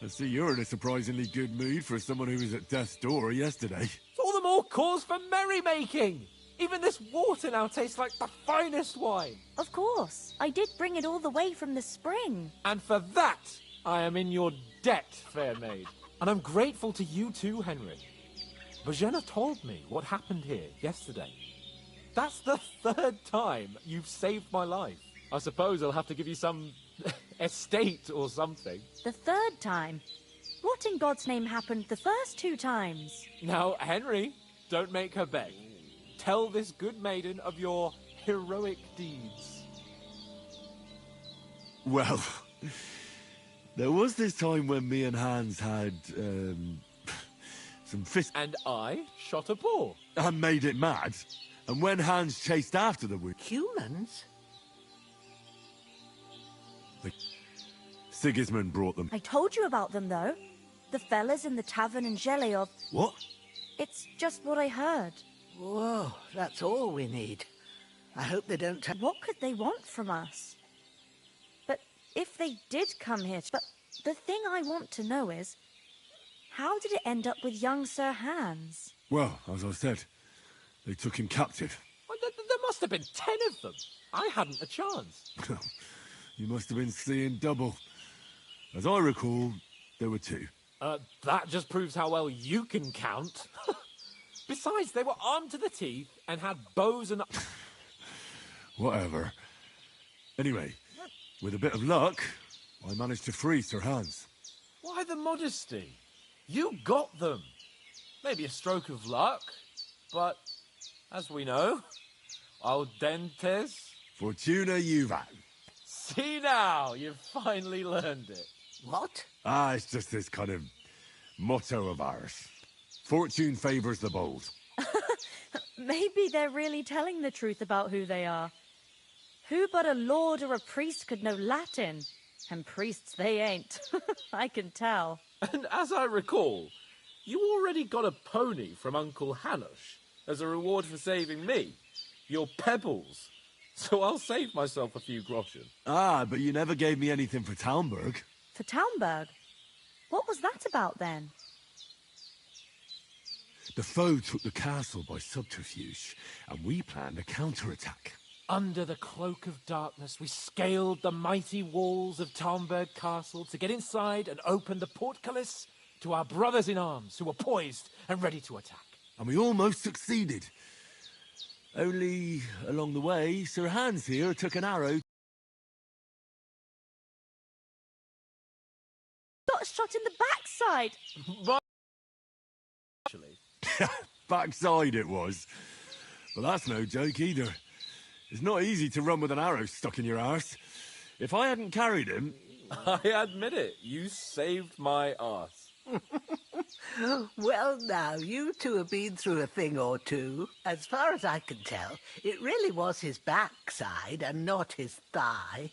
Speaker 3: I see you're in a surprisingly good mood for someone who was at death's door yesterday.
Speaker 6: It's all the more cause for merrymaking! Even this water now tastes like the finest wine.
Speaker 2: Of course. I did bring it all the way from the spring.
Speaker 6: And for that, I am in your debt, fair maid.
Speaker 5: And I'm grateful to you too, Henry. Bojena told me what happened here yesterday. That's the 3rd time you've saved my life. I suppose I'll have to give you some estate or something.
Speaker 2: The 3rd time? What in God's name happened the first 2 times?
Speaker 5: Now, Henry, don't make her beg. Tell this good maiden of your heroic deeds.
Speaker 3: Well, there was this time when me and Hans had, some fist...
Speaker 5: And I shot a boar.
Speaker 3: And made it mad. And when Hans chased after the witch...
Speaker 19: Humans?
Speaker 3: Sigismund brought them.
Speaker 2: I told you about them, though. The fellas in the tavern in Zheleov.
Speaker 3: What?
Speaker 2: It's just what I heard.
Speaker 19: Whoa, that's all we need. I hope they don't...
Speaker 2: What could they want from us? But if they did come here... But the thing I want to know is... How did it end up with young Sir Hans?
Speaker 3: Well, as I said, they took him captive.
Speaker 5: Well, there must have been 10 of them. I hadn't a chance.
Speaker 3: You must have been seeing double. As I recall, there were 2.
Speaker 5: That just proves how well you can count. Besides, they were armed to the teeth and had bows and...
Speaker 3: Whatever. Anyway, with a bit of luck, I managed to free Sir Hans.
Speaker 5: Why the modesty? You got them. Maybe a stroke of luck, but as we know, audentes...
Speaker 3: Fortuna juvat.
Speaker 5: See now, you've finally learned it.
Speaker 19: What?
Speaker 3: It's just this kind of motto of ours. Fortune favours the bold.
Speaker 2: Maybe they're really telling the truth about who they are. Who but a lord or a priest could know Latin? And priests they ain't. I can tell.
Speaker 5: And as I recall, you already got a pony from Uncle Hanush as a reward for saving me. Your pebbles. So I'll save myself a few groschen.
Speaker 3: But you never gave me anything for Talmberg.
Speaker 2: For Talmberg? What was that about then?
Speaker 3: The foe took the castle by subterfuge, and we planned a counterattack.
Speaker 5: Under the cloak of darkness, we scaled the mighty walls of Talmberg Castle to get inside and open the portcullis to our brothers in arms who were poised and ready to attack.
Speaker 3: And we almost succeeded. Only, along the way, Sir Hans here took an arrow.
Speaker 2: Got shot in the backside!
Speaker 5: Actually.
Speaker 3: Backside it was. But that's no joke either. It's not easy to run with an arrow stuck in your arse. If I hadn't carried him...
Speaker 5: I admit it. You saved my arse.
Speaker 19: Well, now, you two have been through a thing or two. As far as I can tell, it really was his backside and not his thigh.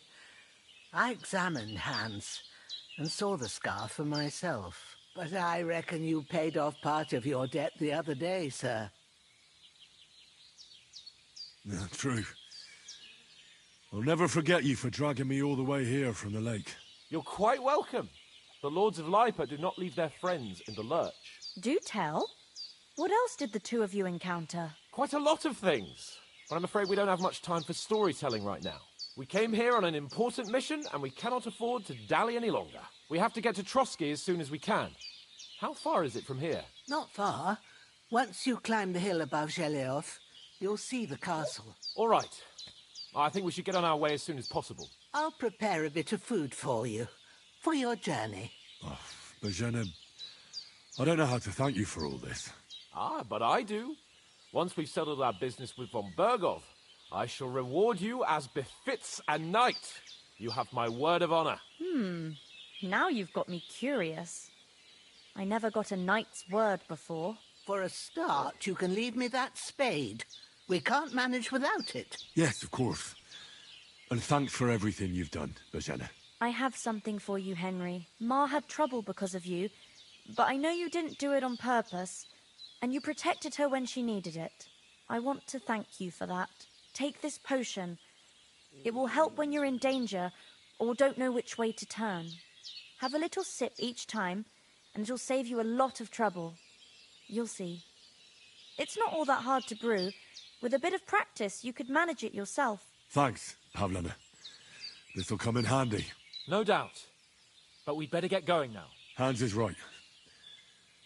Speaker 19: I examined Hans and saw the scar for myself. But I reckon you paid off part of your debt the other day, sir.
Speaker 3: True. I'll never forget you for dragging me all the way here from the lake.
Speaker 5: You're quite welcome. The Lords of Lipa do not leave their friends in the lurch.
Speaker 2: Do tell. What else did the 2 of you encounter?
Speaker 5: Quite a lot of things. But I'm afraid we don't have much time for storytelling right now. We came here on an important mission, and we cannot afford to dally any longer. We have to get to Trotsky as soon as we can. How far is it from here?
Speaker 19: Not far. Once you climb the hill above Zheleov, you'll see the castle.
Speaker 5: All right. I think we should get on our way as soon as possible.
Speaker 19: I'll prepare a bit of food for you, for your journey.
Speaker 3: Oh, Bojena, I don't know how to thank you for all this.
Speaker 5: But I do. Once we've settled our business with von Bergov, I shall reward you as befits a knight. You have my word of honor.
Speaker 2: Now you've got me curious. I never got a knight's word before.
Speaker 19: For a start, you can leave me that spade. We can't manage without it.
Speaker 3: Yes, of course. And thanks for everything you've done, Bojena.
Speaker 2: I have something for you, Henry. Ma had trouble because of you, but I know you didn't do it on purpose, and you protected her when she needed it. I want to thank you for that. Take this potion. It will help when you're in danger or don't know which way to turn. Have a little sip each time, and it'll save you a lot of trouble. You'll see. It's not all that hard to brew. With a bit of practice, you could manage it yourself.
Speaker 3: Thanks, Pavlena. This'll come in handy.
Speaker 5: No doubt. But we'd better get going now.
Speaker 3: Hans is right.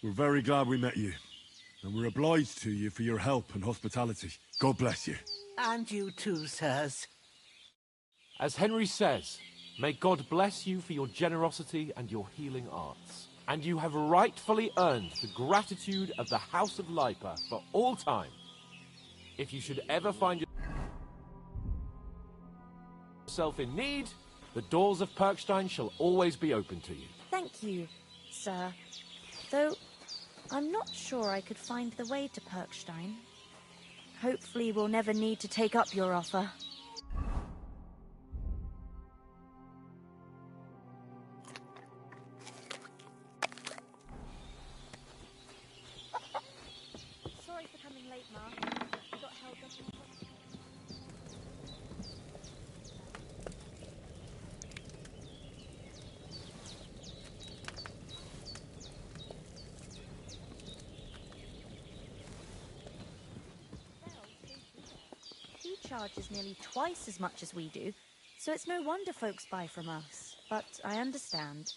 Speaker 3: We're very glad we met you. And we're obliged to you for your help and hospitality. God bless you.
Speaker 19: And you too, sirs.
Speaker 5: As Henry says, may God bless you for your generosity and your healing arts. And you have rightfully earned the gratitude of the House of Lipa for all time. If you should ever find yourself in need, the doors of Perkstein shall always be open to you.
Speaker 2: Thank you, sir. Though I'm not sure I could find the way to Perkstein. Hopefully we'll never need to take up your offer. Sorry for coming late, Ma. I got held up in He charges nearly twice as much as we do, so it's no wonder folks buy from us. But I understand.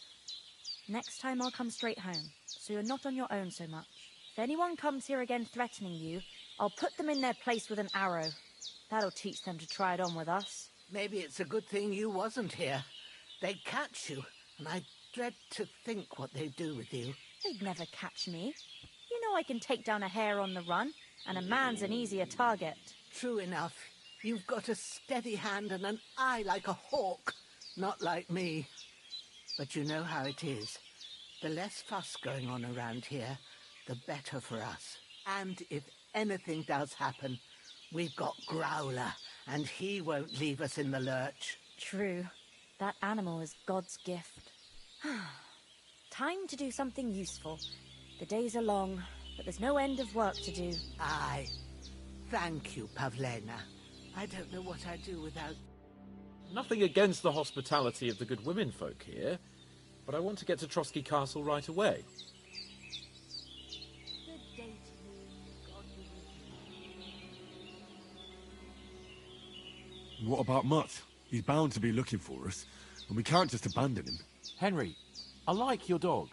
Speaker 2: Next time I'll come straight home, so you're not on your own so much. If anyone comes here again threatening you, I'll put them in their place with an arrow. That'll teach them to try it on with us.
Speaker 19: Maybe it's a good thing you wasn't here. They'd catch you, and I dread to think what they'd do with you.
Speaker 2: They'd never catch me. You know I can take down a hare on the run, and a man's an easier target.
Speaker 19: True enough. You've got a steady hand and an eye like a hawk. Not like me. But you know how it is. The less fuss going on around here, the better for us. And if anything does happen, we've got Growler, and he won't leave us in the lurch.
Speaker 2: True. That animal is God's gift. Time to do something useful. The days are long, but there's no end of work to do.
Speaker 19: Aye. Thank you, Pavlena. I don't know what I'd do without...
Speaker 5: Nothing against the hospitality of the good women folk here, but I want to get to Trotsky Castle right away.
Speaker 2: Good day to you. God be with you.
Speaker 3: What about Mutt? He's bound to be looking for us, and we can't just abandon him.
Speaker 5: Henry, I like your dog,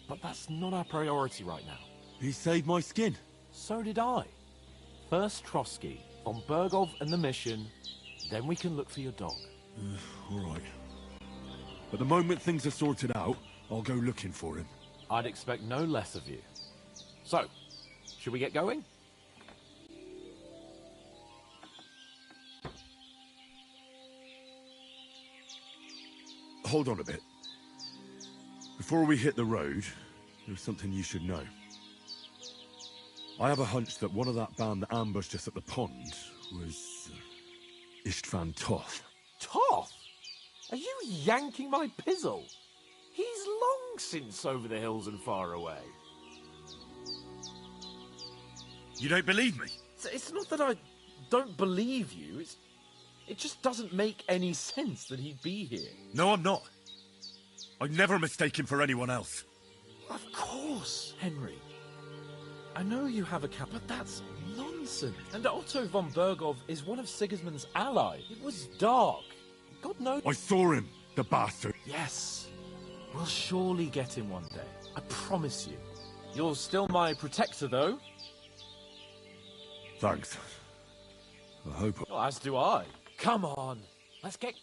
Speaker 5: but that's not our priority right now.
Speaker 3: He saved my skin.
Speaker 5: So did I. First Trotsky, von Bergov and the mission, then we can look for your dog.
Speaker 3: All right. But the moment things are sorted out, I'll go looking for him.
Speaker 5: I'd expect no less of you. So, should we get going?
Speaker 3: Hold on a bit. Before we hit the road, there's something you should know. I have a hunch that one of that band that ambushed us at the pond was Istvan Toth.
Speaker 5: Toth? Are you yanking my pizzle? He's long since over the hills and far away.
Speaker 3: You don't believe me?
Speaker 5: It's not that I don't believe you, it just doesn't make any sense that he'd be here.
Speaker 3: No, I'm not. I'd never mistake him for anyone else.
Speaker 5: Of course, Henry. I know you have a cap, but that's nonsense. And Otto von Bergov is one of Sigismund's allies. It was dark. God knows...
Speaker 3: I saw him, the bastard.
Speaker 5: Yes. We'll surely get him one day. I promise you. You're still my protector, though.
Speaker 3: Thanks. I hope...
Speaker 5: Well, as do I. Come on. Let's get...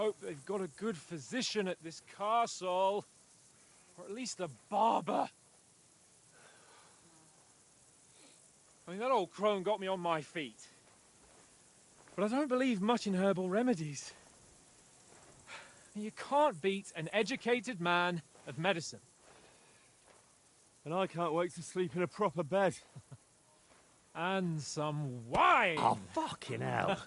Speaker 6: hope they've got a good physician at this castle. Or at least a barber. I mean, that old crone got me on my feet. But I don't believe much in herbal remedies. You can't beat an educated man at medicine.
Speaker 3: And I can't wait to sleep in a proper bed.
Speaker 6: And some wine!
Speaker 11: Oh, fucking hell.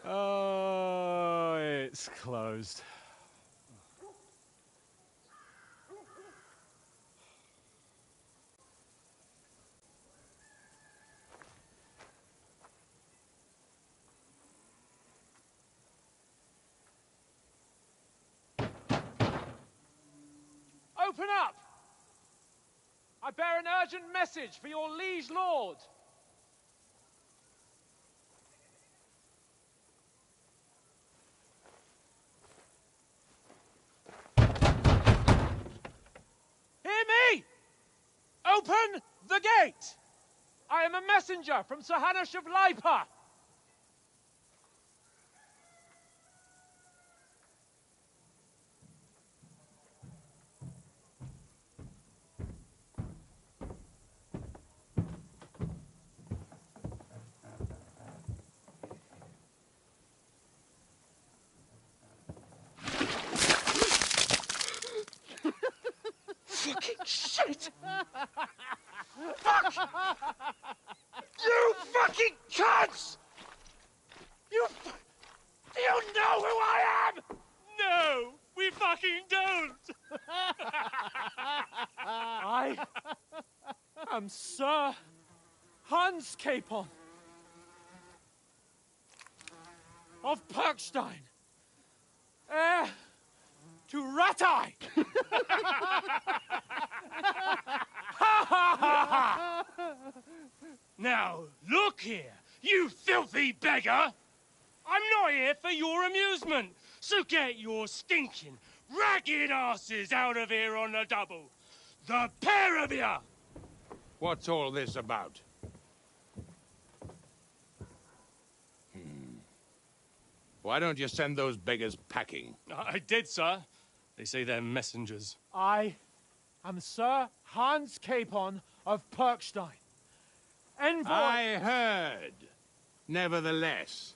Speaker 6: Oh, it's closed. Open up! I bear an urgent message for your liege lord. Hear me! Open the gate! I am a messenger from Sir Hanush of Lipa.
Speaker 11: Fucking shit! Fuck! You fucking cunts! Do you know who I am?
Speaker 6: No, we fucking don't! I am Sir Hans Capon of Perkstein, heir to Ratai!
Speaker 10: Now, look here, you filthy beggar! I'm not here for your amusement, so get your stinking, ragged asses out of here on the double. The pair of you!
Speaker 22: What's all this about? Why don't you send those beggars packing?
Speaker 10: I did, sir. They say they're messengers.
Speaker 6: I am Sir Hans Capon of Perkstein. Envoy...
Speaker 22: I heard. Nevertheless,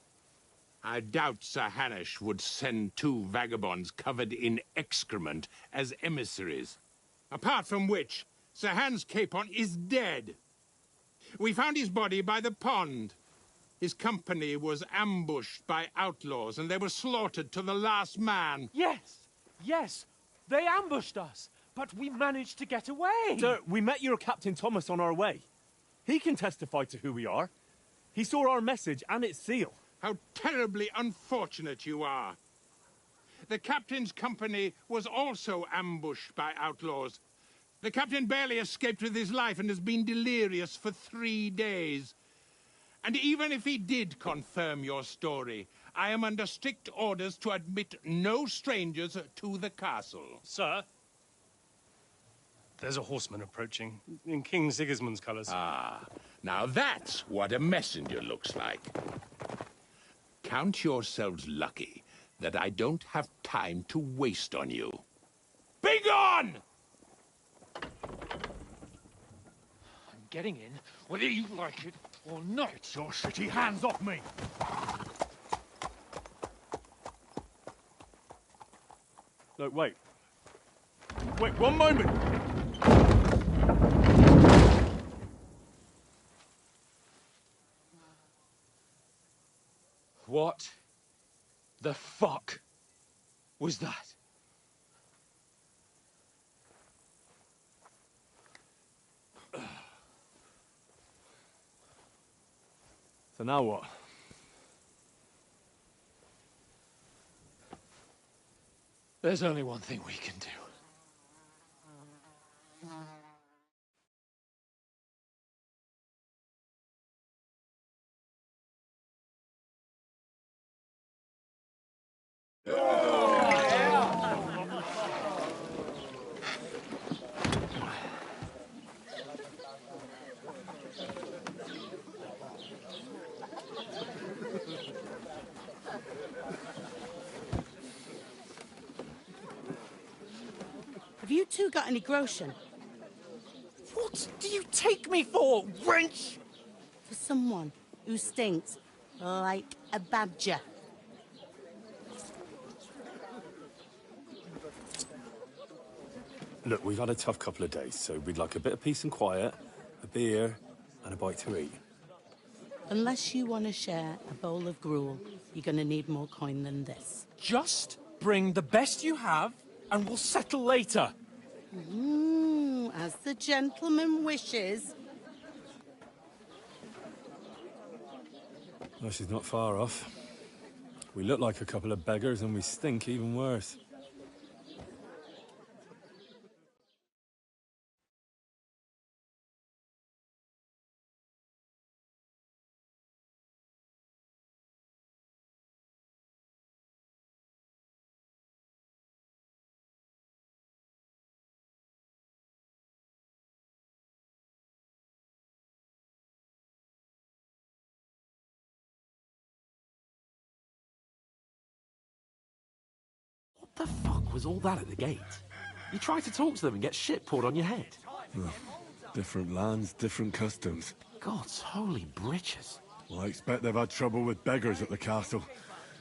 Speaker 22: I doubt Sir Hanush would send two vagabonds covered in excrement as emissaries. Apart from which, Sir Hans Capon is dead. We found his body by the pond. His company was ambushed by outlaws, and they were slaughtered to the last man.
Speaker 6: Yes, they ambushed us, but we managed to get away.
Speaker 20: Sir, we met your Captain Thomas on our way. He can testify to who we are. He saw our message and its seal.
Speaker 22: How terribly unfortunate you are. The captain's company was also ambushed by outlaws. The captain barely escaped with his life and has been delirious for 3 days. And even if he did confirm your story, I am under strict orders to admit no strangers to the castle.
Speaker 10: Sir, there's a horseman approaching, in King Sigismund's colours.
Speaker 22: Ah, now that's what a messenger looks like. Count yourselves lucky that I don't have time to waste on you. Be gone!
Speaker 6: I'm getting in, whether you like it or not.
Speaker 20: Get your shitty hands off me! No, wait. Wait, one moment!
Speaker 10: What the fuck was that?
Speaker 20: So now what?
Speaker 10: There's only one thing we can do.
Speaker 13: two got any groschen?
Speaker 5: What do you take me for, wench?
Speaker 13: For someone who stinks like a badger.
Speaker 3: Look, we've had a tough couple of days, so we'd like a bit of peace and quiet, a beer, and a bite to eat.
Speaker 13: Unless you want to share a bowl of gruel, you're going to need more coin than this.
Speaker 5: Just bring the best you have, and we'll settle later.
Speaker 13: As the gentleman wishes.
Speaker 3: Well, she's not far off. We look like a couple of beggars, and we stink even worse.
Speaker 8: What the fuck was all that at the gate? You try to talk to them and get shit poured on your head.
Speaker 3: Well, different lands, different customs.
Speaker 8: God's holy britches.
Speaker 3: Well, I expect they've had trouble with beggars at the castle,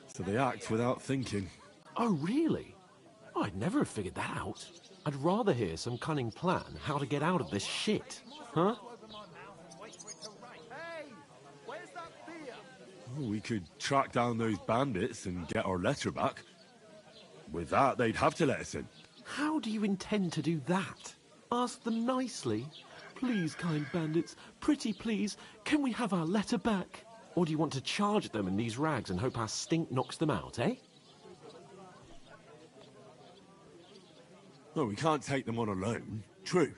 Speaker 3: so they act without thinking.
Speaker 8: Oh, really? I'd never have figured that out. I'd rather hear some cunning plan how to get out of this shit. Huh?
Speaker 3: Well, we could track down those bandits and get our letter back. With that, they'd have to let us in.
Speaker 8: How do you intend to do that? Ask them nicely. Please, kind bandits, pretty please, can we have our letter back? Or do you want to charge at them in these rags and hope our stink knocks them out, eh?
Speaker 3: No, we can't take them on alone. True.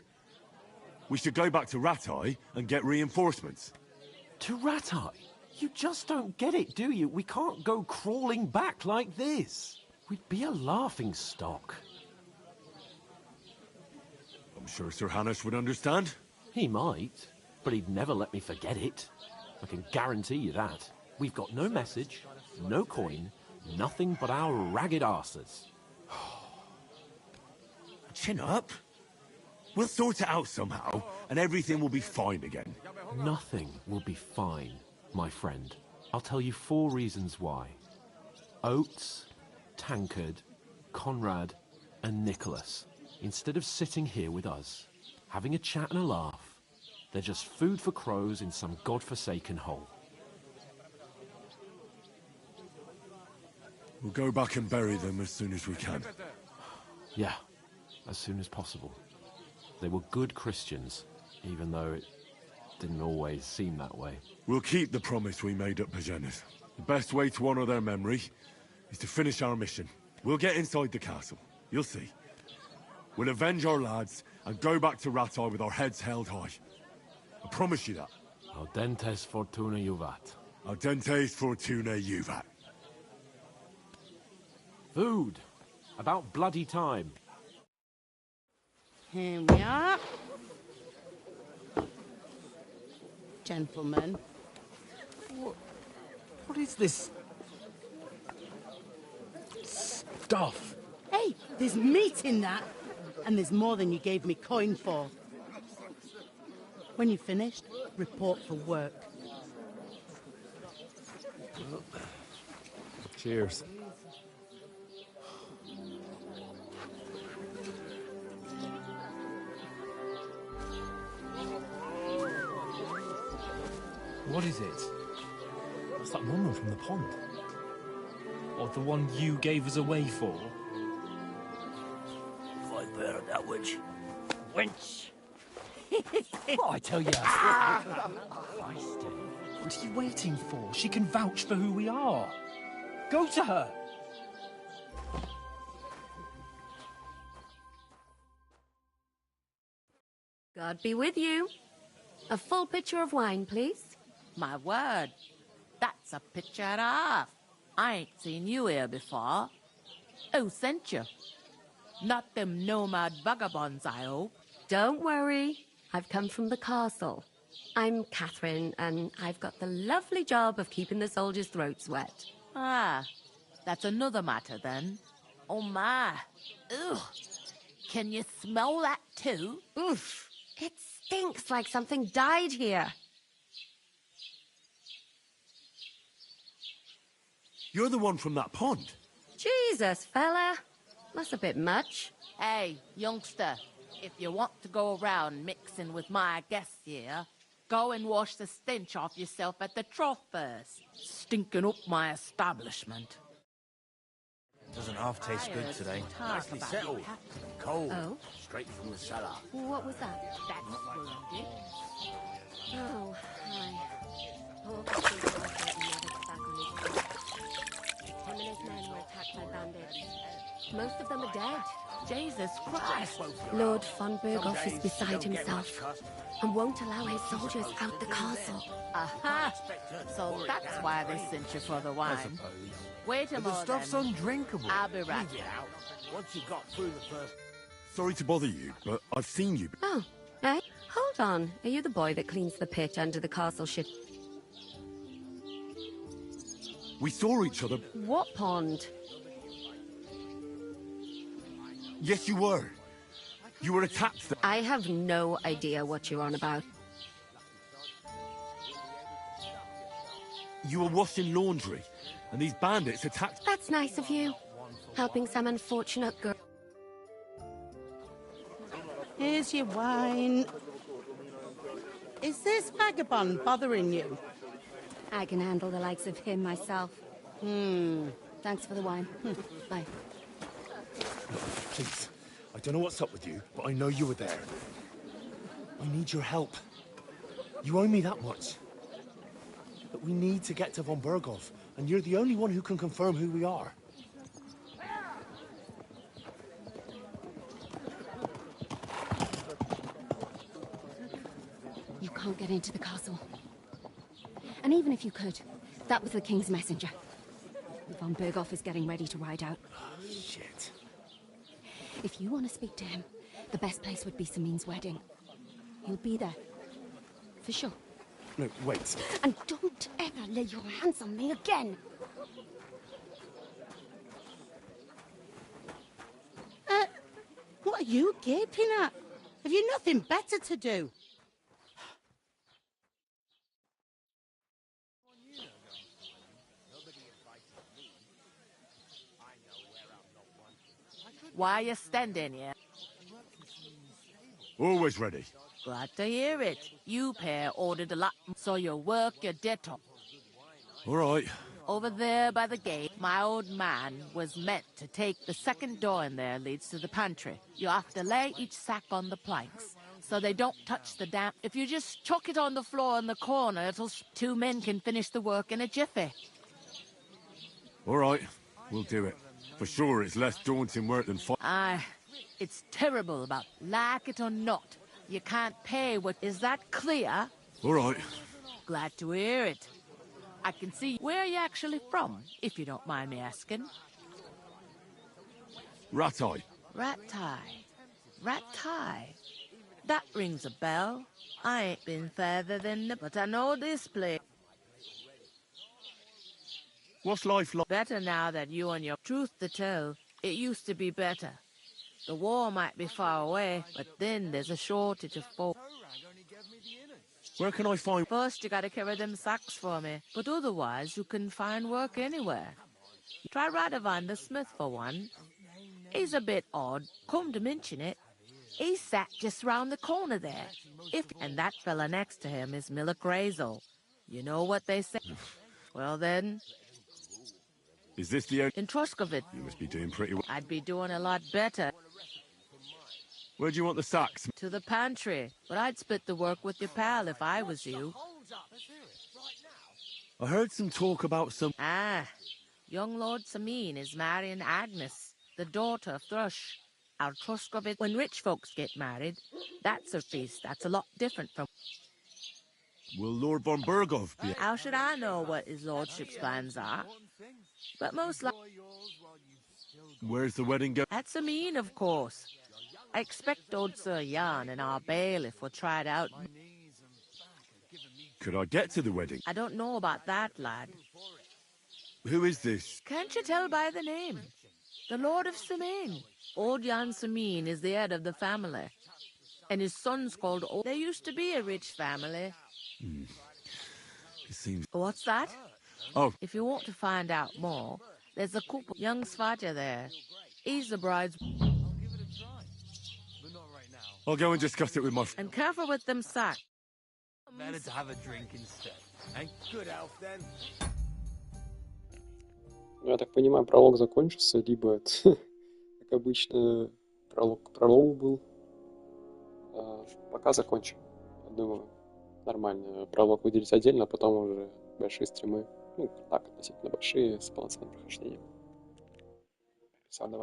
Speaker 3: We should go back to Rattay and get reinforcements.
Speaker 8: To Rattay? You just don't get it, do you? We can't go crawling back like this. We'd be a laughing stock.
Speaker 3: I'm sure Sir Hanush would understand.
Speaker 8: He might, but he'd never let me forget it. I can guarantee you that. We've got no message, no coin, nothing but our ragged arses.
Speaker 3: Chin up. We'll sort it out somehow, and everything will be fine again.
Speaker 8: Nothing will be fine, my friend. I'll tell you 4 reasons why. Oates, Tankard, Conrad, and Nicholas, instead of sitting here with us, having a chat and a laugh, they're just food for crows in some godforsaken hole.
Speaker 3: We'll go back and bury them as soon as we can.
Speaker 8: Yeah, as soon as possible. They were good Christians, even though it didn't always seem that way.
Speaker 3: We'll keep the promise we made at Pagenas. The best way to honor their memory is to finish our mission. We'll get inside the castle. You'll see. We'll avenge our lads and go back to Rattay with our heads held high. I promise you that.
Speaker 8: Audentes fortuna juvat.
Speaker 3: Audentes fortuna juvat.
Speaker 8: Food. About bloody time.
Speaker 13: Here we are. Gentlemen.
Speaker 5: What is this stuff?
Speaker 13: Hey, there's meat in that. And there's more than you gave me coin for. When you're finished, report for work.
Speaker 3: Cheers.
Speaker 5: What is it? What's that woman from the pond? Or the one you gave us away for?
Speaker 11: I bear that witch. Wench!
Speaker 5: What I tell you? What are you waiting for? She can vouch for who we are. Go to her.
Speaker 15: God be with you. A full pitcher of wine, please.
Speaker 19: My word, that's a picture and a half. I ain't seen you here before. Who sent you? Not them nomad vagabonds, I hope.
Speaker 15: Don't worry. I've come from the castle. I'm Catherine, and I've got the lovely job of keeping the soldiers' throats wet.
Speaker 19: Ah, that's another matter then. Oh my. Ugh.
Speaker 4: Can you smell that too?
Speaker 15: Oof. It stinks like something died here.
Speaker 3: You're the one from that pond.
Speaker 15: Jesus, fella. That's a bit much.
Speaker 4: Hey, youngster, if you want to go around mixing with my guests here, go and wash the stench off yourself at the trough first. Stinking up my establishment.
Speaker 1: Doesn't half taste good today. Nicely settled. Cold.
Speaker 15: Oh?
Speaker 1: Straight from the cellar.
Speaker 15: What was that?
Speaker 4: That's splendid.
Speaker 15: Oh, hi. Poor Captain Arthur and made us back on his feet. Him and his men were attacked by bandits. Most of them are dead.
Speaker 4: Jesus Christ!
Speaker 15: Lord von Berghoff is beside himself and won't allow his soldiers out the castle.
Speaker 4: Aha! So that's why they sent you for the wine. Wait a
Speaker 1: The
Speaker 4: moment.
Speaker 1: stuff's undrinkable.
Speaker 4: I'll be right
Speaker 1: Leave it
Speaker 4: back.
Speaker 1: out. Once you got through the first...
Speaker 3: Sorry to bother you, but I've seen you.
Speaker 15: Oh, eh? Hold on. Are you the boy that cleans the pit under the castle ship?
Speaker 3: We saw each other.
Speaker 15: What pond?
Speaker 3: Yes, you were. You were attacked.
Speaker 15: I have no idea what you're on about.
Speaker 3: You were washing laundry, and these bandits attacked.
Speaker 15: That's nice of you. Helping some unfortunate girl.
Speaker 13: Here's your wine. Is this vagabond bothering you?
Speaker 15: I can handle the likes of him myself. Thanks for the wine. Bye.
Speaker 20: Please, I don't know what's up with you, but I know you were there. I need your help. You owe me that much. But we need to get to von Berghoff, and you're the only one who can confirm who we are.
Speaker 15: You can't get into the castle. And even if you could, that was the king's messenger. Von Berghoff is getting ready to ride out.
Speaker 20: Shit.
Speaker 15: If you want to speak to him, the best place would be Samin's wedding. He'll be there. For sure.
Speaker 20: No, wait.
Speaker 15: And don't ever lay your hands on me again!
Speaker 13: What are you gaping at? Have you nothing better to do?
Speaker 4: Why you standing here?
Speaker 3: Always ready.
Speaker 4: Glad to hear it. You pair ordered a lot, so you work your debt up.
Speaker 3: All right.
Speaker 4: Over there by the gate, my old man was meant to take the second door in there leads to the pantry. You have to lay each sack on the planks, so they don't touch the damp. If you just chuck it on the floor in the corner, two men can finish the work in a jiffy.
Speaker 3: All right. We'll do it. For sure, it's less daunting work than fight.
Speaker 4: Aye, it's terrible about like it or not. You can't pay what... Is that clear?
Speaker 3: All right.
Speaker 4: Glad to hear it. I can see where you actually from, if you don't mind me asking.
Speaker 3: Ratai.
Speaker 4: Ratai. Ratai. That rings a bell. I ain't been further than the... But I know this place.
Speaker 3: What's life like?
Speaker 4: Better now that you and your... Truth to tell, it used to be better. The war might be far away, but then there's a shortage of folk.
Speaker 3: Where can I find...
Speaker 4: First, you gotta carry them sacks for me, but otherwise you can find work anywhere. Try Radovan the smith for one. He's a bit odd, come to mention it. He sat just round the corner there. And that fella next to him is Miller Grazel. You know what they say? Well then...
Speaker 3: Is this the...
Speaker 4: In Troskovit.
Speaker 3: You must be doing pretty well.
Speaker 4: I'd be doing a lot better.
Speaker 3: Where do you want the sacks?
Speaker 4: To the pantry. But I'd split the work with your pal if I was you.
Speaker 3: I heard some talk about some...
Speaker 4: Ah, young Lord Samin is marrying Agnes, the daughter of Thrush. Our Troskovit. When rich folks get married, that's a feast that's a lot different from...
Speaker 3: Will Lord von Berghoff be...
Speaker 4: How should I know what his lordship's plans are? But most likely...
Speaker 3: Where's the wedding go?
Speaker 4: At Samin, of course. I expect old Sir Jan and our bailiff will try it out.
Speaker 3: Could I get to the wedding?
Speaker 4: I don't know about that, lad.
Speaker 3: Who is this?
Speaker 4: Can't you tell by the name? The Lord of Samin. Old Jan Samin is the head of the family, and his son's called Old. They used to be a rich family.
Speaker 3: It seems...
Speaker 4: What's that?
Speaker 3: Oh.
Speaker 4: If you want to find out more, there's a couple, young Svaja there. He's the bride's...
Speaker 3: I'll go and discuss it with my...
Speaker 4: And careful with them sacks.
Speaker 1: Better to have a drink instead. Eh? Good health, then.
Speaker 14: Ну, я так понимаю, пролог закончился, либо, как обычно, пролог к прологу был. Пока закончим. Думаю, нормально. Пролог выделить отдельно, а потом уже большие стримы. Ну, так, относительно большие, с полноценным прохождением. Все, давай.